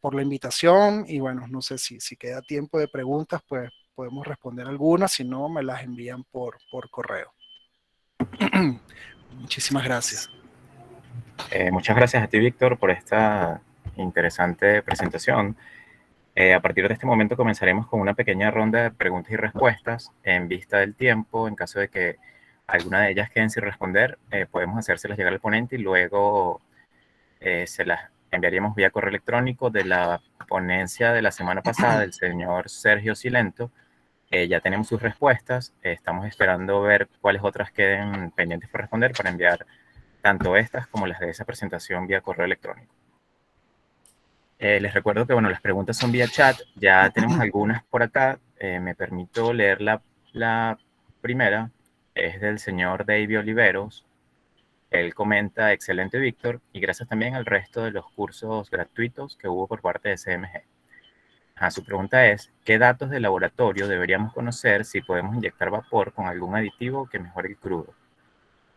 por la invitación y bueno, no sé si queda tiempo de preguntas, pues podemos responder algunas, si no me las envían por correo. Muchísimas gracias. Muchas gracias a ti, Víctor, por esta interesante presentación. A partir de este momento comenzaremos con una pequeña ronda de preguntas y respuestas en vista del tiempo. En caso de que alguna de ellas queden sin responder, podemos hacérselas llegar al ponente y luego se las enviaríamos vía correo electrónico de la ponencia de la semana pasada del señor Sergio Silento. Ya tenemos sus respuestas. Estamos esperando ver cuáles otras queden pendientes por responder para enviar tanto estas como las de esa presentación vía correo electrónico. Les recuerdo que, bueno, las preguntas son vía chat. Ya tenemos algunas por acá. Me permito leer la primera. Es del señor David Oliveros. Él comenta: excelente, Víctor, y gracias también al resto de los cursos gratuitos que hubo por parte de CMG. Su pregunta es: ¿qué datos de laboratorio deberíamos conocer si podemos inyectar vapor con algún aditivo que mejore el crudo?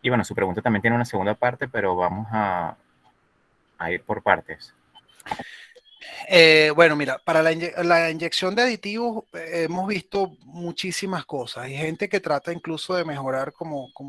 Y bueno, su pregunta también tiene una segunda parte, pero vamos a ir por partes. Bueno, mira, para la inyección de aditivos hemos visto muchísimas cosas. Hay gente que trata incluso de mejorar, como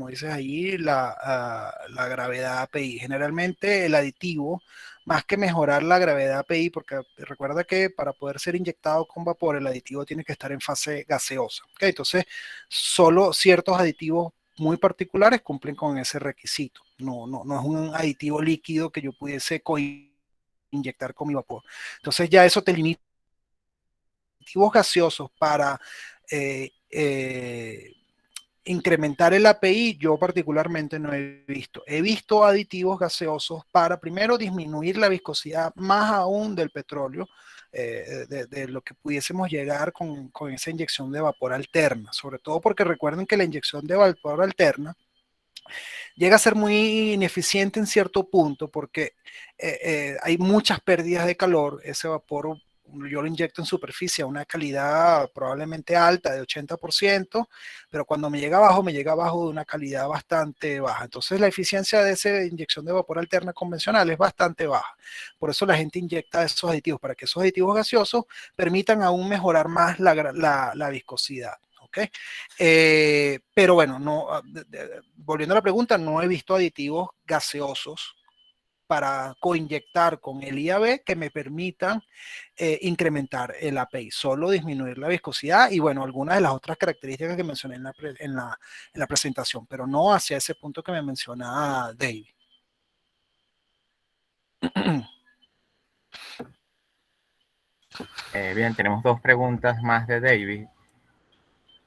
dices ahí, la gravedad API. Generalmente el aditivo, más que mejorar la gravedad API, porque recuerda que para poder ser inyectado con vapor, el aditivo tiene que estar en fase gaseosa. ¿Okay? Entonces, solo ciertos aditivos muy particulares cumplen con ese requisito. No es un aditivo líquido que yo pudiese inyectar con mi vapor. Entonces ya eso te limita aditivos gaseosos para incrementar el API. Yo particularmente no he visto. He visto aditivos gaseosos para primero disminuir la viscosidad más aún del petróleo, de lo que pudiésemos llegar con esa inyección de vapor alterna, sobre todo porque recuerden que la inyección de vapor alterna llega a ser muy ineficiente en cierto punto porque hay muchas pérdidas de calor. Ese vapor yo lo inyecto en superficie a una calidad probablemente alta de 80%, pero cuando me llega abajo de una calidad bastante baja. Entonces la eficiencia de esa inyección de vapor alterna convencional es bastante baja. Por eso la gente inyecta esos aditivos, para que esos aditivos gaseosos permitan aún mejorar más la viscosidad. ¿Okay? Pero bueno, volviendo a la pregunta, no he visto aditivos gaseosos para coinyectar con el IAB que me permitan incrementar el API, solo disminuir la viscosidad y bueno, algunas de las otras características que mencioné en la presentación, pero no hacia ese punto que me menciona David. Bien, tenemos dos preguntas más de David.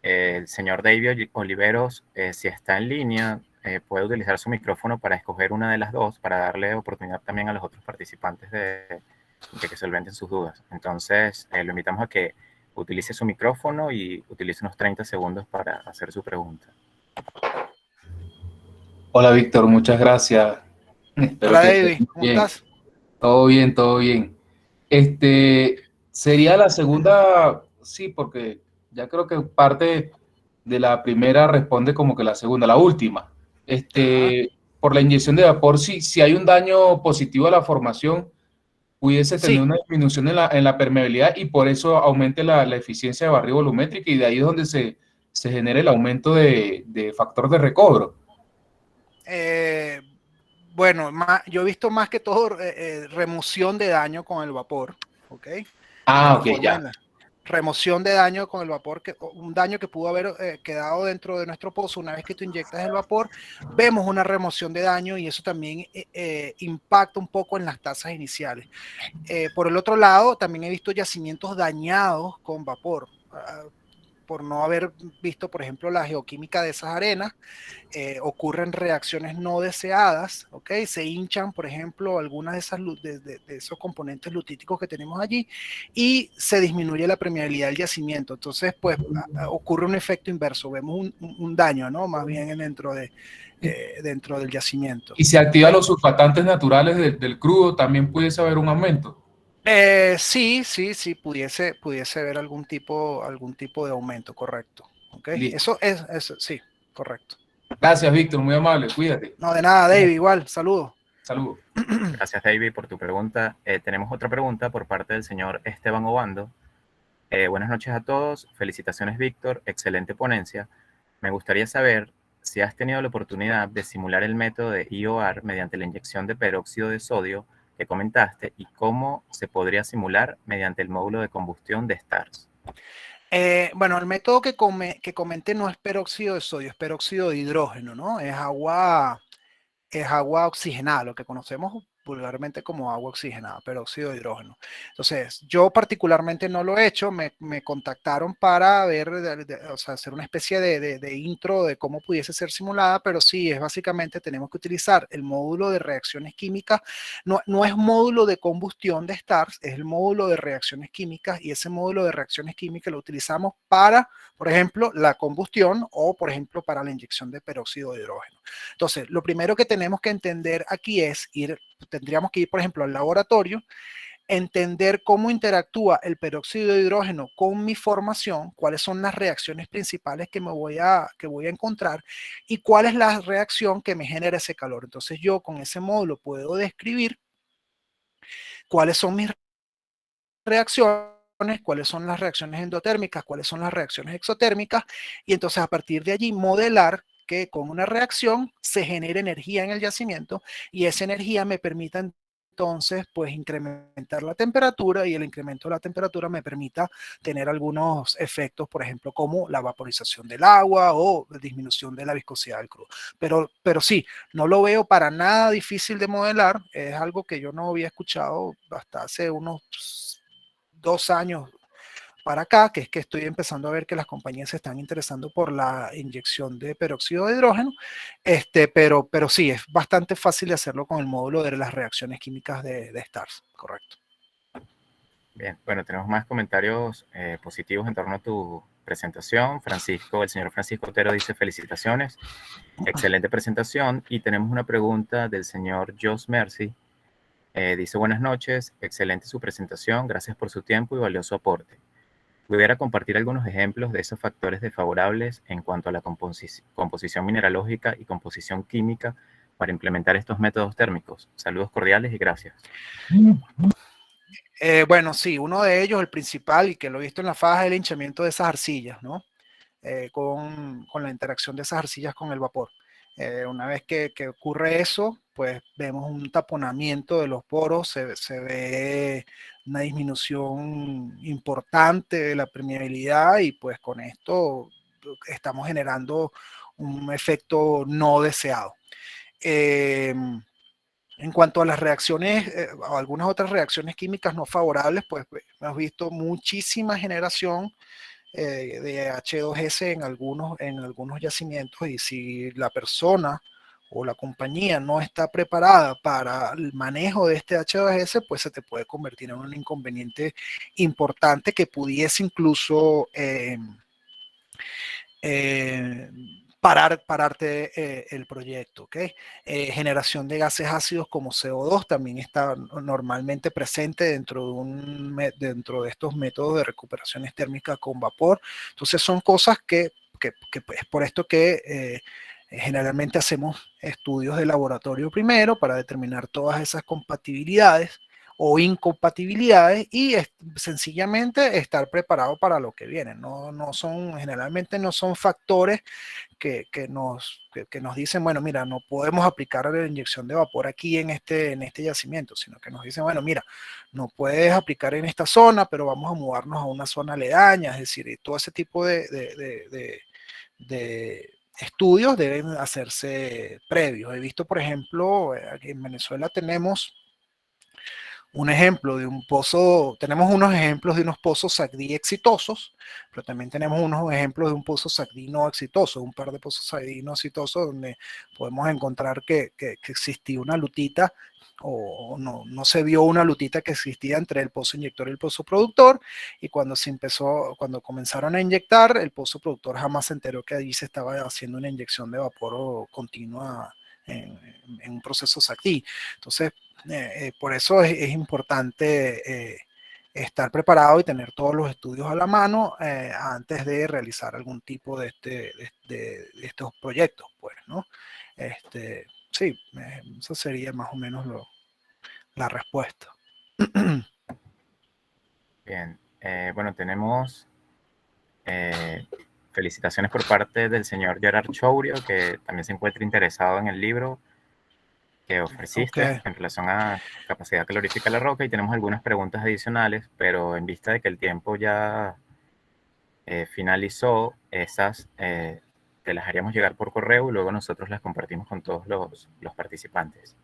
El señor David Oliveros, si está en línea, puede utilizar su micrófono para escoger una de las dos, para darle oportunidad también a los otros participantes de que solventen sus dudas. Entonces, lo invitamos a que utilice su micrófono y utilice unos 30 segundos para hacer su pregunta. Hola Víctor, muchas gracias. Hola Espero que estés David, ¿cómo bien. estás? Todo bien, todo bien. Sería la segunda, sí, porque ya creo que parte de la primera responde como que la segunda, la última. Ajá. Por la inyección de vapor, si hay un daño positivo a la formación, pudiese tener Sí, una disminución en la permeabilidad y por eso aumente la eficiencia de barrido volumétrica y de ahí es donde se genera el aumento de factor de recobro. eh, bueno, yo he visto más que todo remoción de daño con el vapor, ¿ok? Es Ah, la ok, forma ya. en la remoción de daño con el vapor, un daño que pudo haber quedado dentro de nuestro pozo una vez que tú inyectas el vapor, vemos una remoción de daño y eso también impacta un poco en las tasas iniciales. Por el otro lado, también he visto yacimientos dañados con vapor. Por no haber visto, por ejemplo, la geoquímica de esas arenas, ocurren reacciones no deseadas, ¿ok? Se hinchan, por ejemplo, algunas de, de esos componentes lutíticos que tenemos allí y se disminuye la permeabilidad del yacimiento. Entonces, pues ocurre un efecto inverso, vemos un daño, ¿no? Más bien dentro del yacimiento. Y si activan ¿Okay? los surfatantes naturales del crudo, también pudiese haber un aumento. Sí, pudiese haber algún tipo de aumento, correcto. ¿Ok? Listo. Eso sí, correcto. Gracias, Víctor, muy amable, cuídate. No, de nada, David, igual, saludos. Saludos. Gracias, David, por tu pregunta. Tenemos otra pregunta por parte del señor Esteban Obando. Buenas noches a todos. Felicitaciones, Víctor. Excelente ponencia. Me gustaría saber si has tenido la oportunidad de simular el método de IOR mediante la inyección de peróxido de sodio que comentaste y cómo se podría simular mediante el módulo de combustión de STARS. Bueno, el método que comenté no es peróxido de sodio, es peróxido de hidrógeno, ¿no? Es agua oxigenada, lo que conocemos vulgarmente como agua oxigenada, peróxido de hidrógeno. Entonces, yo particularmente no lo he hecho, me contactaron para ver, o sea, hacer una especie de intro de cómo pudiese ser simulada, pero sí, es básicamente tenemos que utilizar el módulo de reacciones químicas, no es módulo de combustión de STARS, es el módulo de reacciones químicas y ese módulo de reacciones químicas lo utilizamos para, por ejemplo, la combustión o, por ejemplo, para la inyección de peróxido de hidrógeno. Entonces, lo primero que tenemos que entender aquí es tendríamos que ir, por ejemplo, al laboratorio, entender cómo interactúa el peróxido de hidrógeno con mi formación, cuáles son las reacciones principales que voy a encontrar y cuál es la reacción que me genera ese calor. Entonces, yo con ese módulo puedo describir cuáles son mis reacciones, cuáles son las reacciones endotérmicas, cuáles son las reacciones exotérmicas, y entonces a partir de allí modelar que con una reacción se genere energía en el yacimiento y esa energía me permita entonces pues incrementar la temperatura y el incremento de la temperatura me permita tener algunos efectos, por ejemplo, como la vaporización del agua o disminución de la viscosidad del crudo. Pero sí, no lo veo para nada difícil de modelar, es algo que yo no había escuchado hasta hace unos 2 años para acá, que es que estoy empezando a ver que las compañías se están interesando por la inyección de peróxido de hidrógeno, pero sí, es bastante fácil de hacerlo con el módulo de las reacciones químicas de STARS, correcto. Bien, bueno, tenemos más comentarios positivos en torno a tu presentación. El señor Francisco Otero dice felicitaciones, excelente presentación. Y tenemos una pregunta del señor Jos Mercy. Dice buenas noches, excelente su presentación, gracias por su tiempo y valioso aporte. ¿Pudiera compartir algunos ejemplos de esos factores desfavorables en cuanto a la composición mineralógica y composición química para implementar estos métodos térmicos? Saludos cordiales y gracias. Bueno, sí, uno de ellos, el principal, y que lo he visto en la faja, es el hinchamiento de esas arcillas, ¿no? Con la interacción de esas arcillas con el vapor. Una vez que ocurre eso, pues vemos un taponamiento de los poros, se ve una disminución importante de la permeabilidad y pues con esto estamos generando un efecto no deseado. En cuanto a las reacciones, o algunas otras reacciones químicas no favorables, pues hemos visto muchísima generación de H2S en algunos yacimientos y si la persona o la compañía no está preparada para el manejo de este H2S, pues se te puede convertir en un inconveniente importante que pudiese incluso pararte el proyecto, ¿ok? Generación de gases ácidos como CO2 también está normalmente presente dentro de estos métodos de recuperaciones térmicas con vapor. Entonces son cosas que es por esto que generalmente hacemos estudios de laboratorio primero para determinar todas esas compatibilidades o incompatibilidades y sencillamente estar preparado para lo que viene. Generalmente no son factores que nos dicen, bueno, mira, no podemos aplicar la inyección de vapor aquí en este yacimiento, sino que nos dicen, bueno, mira, no puedes aplicar en esta zona, pero vamos a mudarnos a una zona aledaña, es decir, todo ese tipo de estudios deben hacerse previos. He visto, por ejemplo, aquí en Venezuela tenemos un ejemplo de un pozo, tenemos unos ejemplos de unos pozos SACDI exitosos, pero también tenemos unos ejemplos de un pozo SACDI no exitoso, un par de pozos SACDI no exitosos donde podemos encontrar que existía una lutita o no se vio una lutita que existía entre el pozo inyector y el pozo productor y cuando comenzaron a inyectar, el pozo productor jamás se enteró que allí se estaba haciendo una inyección de vapor continua en un proceso SACDI. Entonces, por eso es importante estar preparado y tener todos los estudios a la mano antes de realizar algún tipo de estos proyectos, pues, ¿no? Sí, eso sería más o menos la respuesta. Bien, bueno, tenemos felicitaciones por parte del señor Gerard Chourio, que también se encuentra interesado en el libro. que ofreciste en relación a capacidad calorífica de la roca y tenemos algunas preguntas adicionales, pero en vista de que el tiempo ya finalizó, esas te las haríamos llegar por correo y luego nosotros las compartimos con todos los participantes.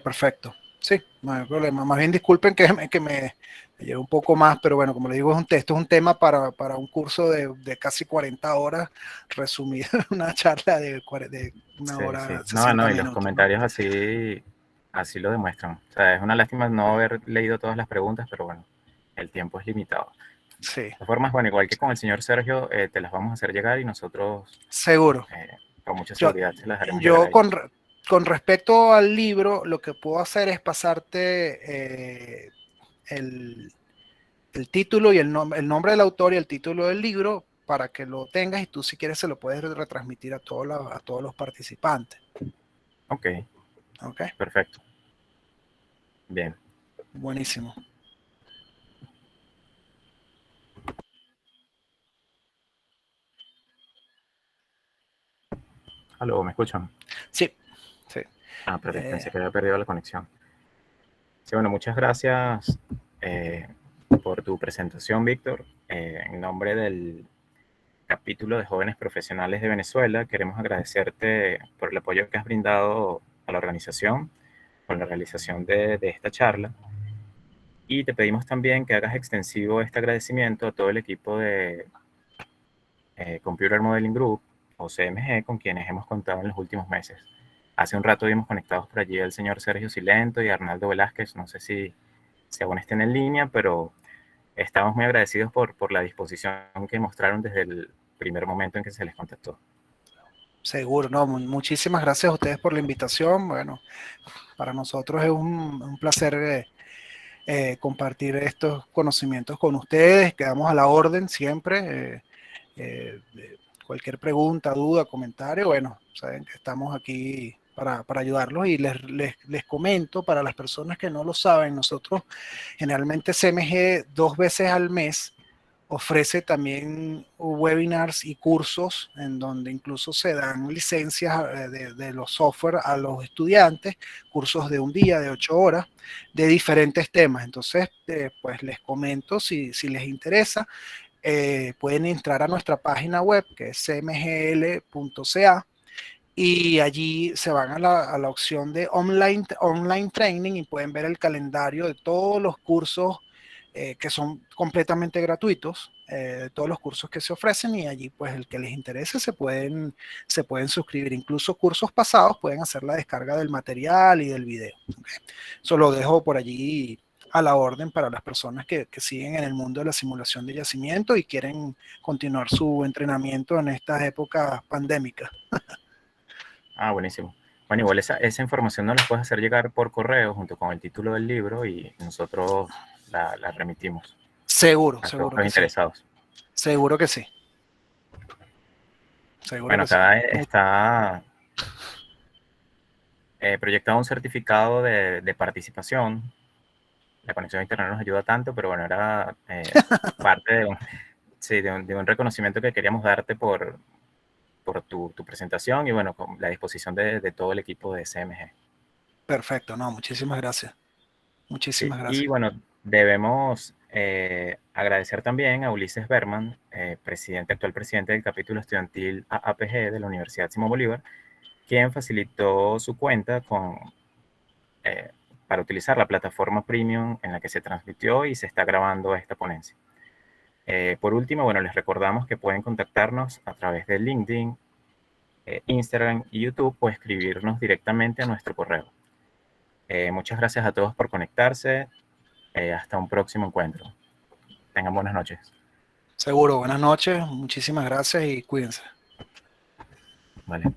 Perfecto. Sí, no hay problema. Más bien disculpen que me lleve un poco más, pero bueno, como le digo, esto es un tema para un curso de casi 40 horas resumido en una charla de una Sí, sí. hora No, 60 no, y los minutos, ¿no? comentarios así lo demuestran. O sea, es una lástima no haber leído todas las preguntas, pero bueno, el tiempo es limitado. Sí, De todas formas, bueno, igual que con el señor Sergio, te las vamos a hacer llegar y nosotros seguro. con mucha Yo, seguridad se las haremos llegar yo a ellos. con respecto al libro, lo que puedo hacer es pasarte el, el título y el nombre del autor y el título del libro para que lo tengas y tú si quieres se lo puedes retransmitir a todos los participantes. Ok, ¿Ok? perfecto. Bien. Buenísimo. Aló, ¿me escuchan? Sí, sí. Ah, perdí, Eh, pensé que había perdido la conexión. Sí, bueno, muchas gracias eh, por tu presentación, Víctor. En nombre del capítulo de Jóvenes Profesionales de Venezuela, queremos agradecerte por el apoyo que has brindado a la organización con la realización de esta charla. Y te pedimos también que hagas extensivo este agradecimiento a todo el equipo de Computer Modeling Group o CMG con quienes hemos contado en los últimos meses. Hace un rato vimos conectados por allí el señor Sergio Silento y Arnaldo Velázquez. No sé si aún estén en línea, pero estamos muy agradecidos por la disposición que mostraron desde el primer momento en que se les contactó. seguro, no, muchísimas gracias a ustedes por la invitación. Bueno, para nosotros es un placer compartir estos conocimientos con ustedes. Quedamos a la orden siempre. Cualquier pregunta, duda, comentario, bueno, saben que estamos aquí para ayudarlos y les comento para las personas que no lo saben, nosotros generalmente CMG 2 veces al mes ofrece también webinars y cursos en donde incluso se dan licencias de los software a los estudiantes, cursos de un día, de 8 horas, de diferentes temas. Entonces, pues les comento si les interesa, pueden entrar a nuestra página web que es cmgl.ca y allí se van a la opción de online training y pueden ver el calendario de todos los cursos que son completamente gratuitos, de todos los cursos que se ofrecen y allí pues el que les interese se pueden suscribir. Incluso cursos pasados pueden hacer la descarga del material y del video. ¿Okay? Eso lo dejo por allí a la orden para las personas que siguen en el mundo de la simulación de yacimiento y quieren continuar su entrenamiento en estas épocas pandémicas. Ah, buenísimo. Bueno, igual esa información nos la puedes hacer llegar por correo junto con el título del libro y nosotros la remitimos Seguro, a todos seguro los que sí. interesados. Seguro que sí. Seguro Bueno, que sí. acá está proyectado un certificado de participación. La conexión a internet nos ayuda tanto, pero bueno, era parte sí, de un reconocimiento que queríamos darte por tu presentación y bueno, con la disposición de todo el equipo de CMG. Perfecto, no, muchísimas gracias. Sí, Muchísimas y gracias. bueno, debemos agradecer también a Ulises Berman, actual presidente del capítulo estudiantil AAPG de la Universidad Simón Bolívar, quien facilitó su cuenta eh, para utilizar la plataforma premium en la que se transmitió y se está grabando esta ponencia. Por último, bueno, les recordamos que pueden contactarnos a través de LinkedIn, Instagram y YouTube o escribirnos directamente a nuestro correo. Muchas gracias a todos por conectarse. Hasta un próximo encuentro. Tengan buenas noches. Seguro, buenas noches, muchísimas gracias y cuídense. Vale.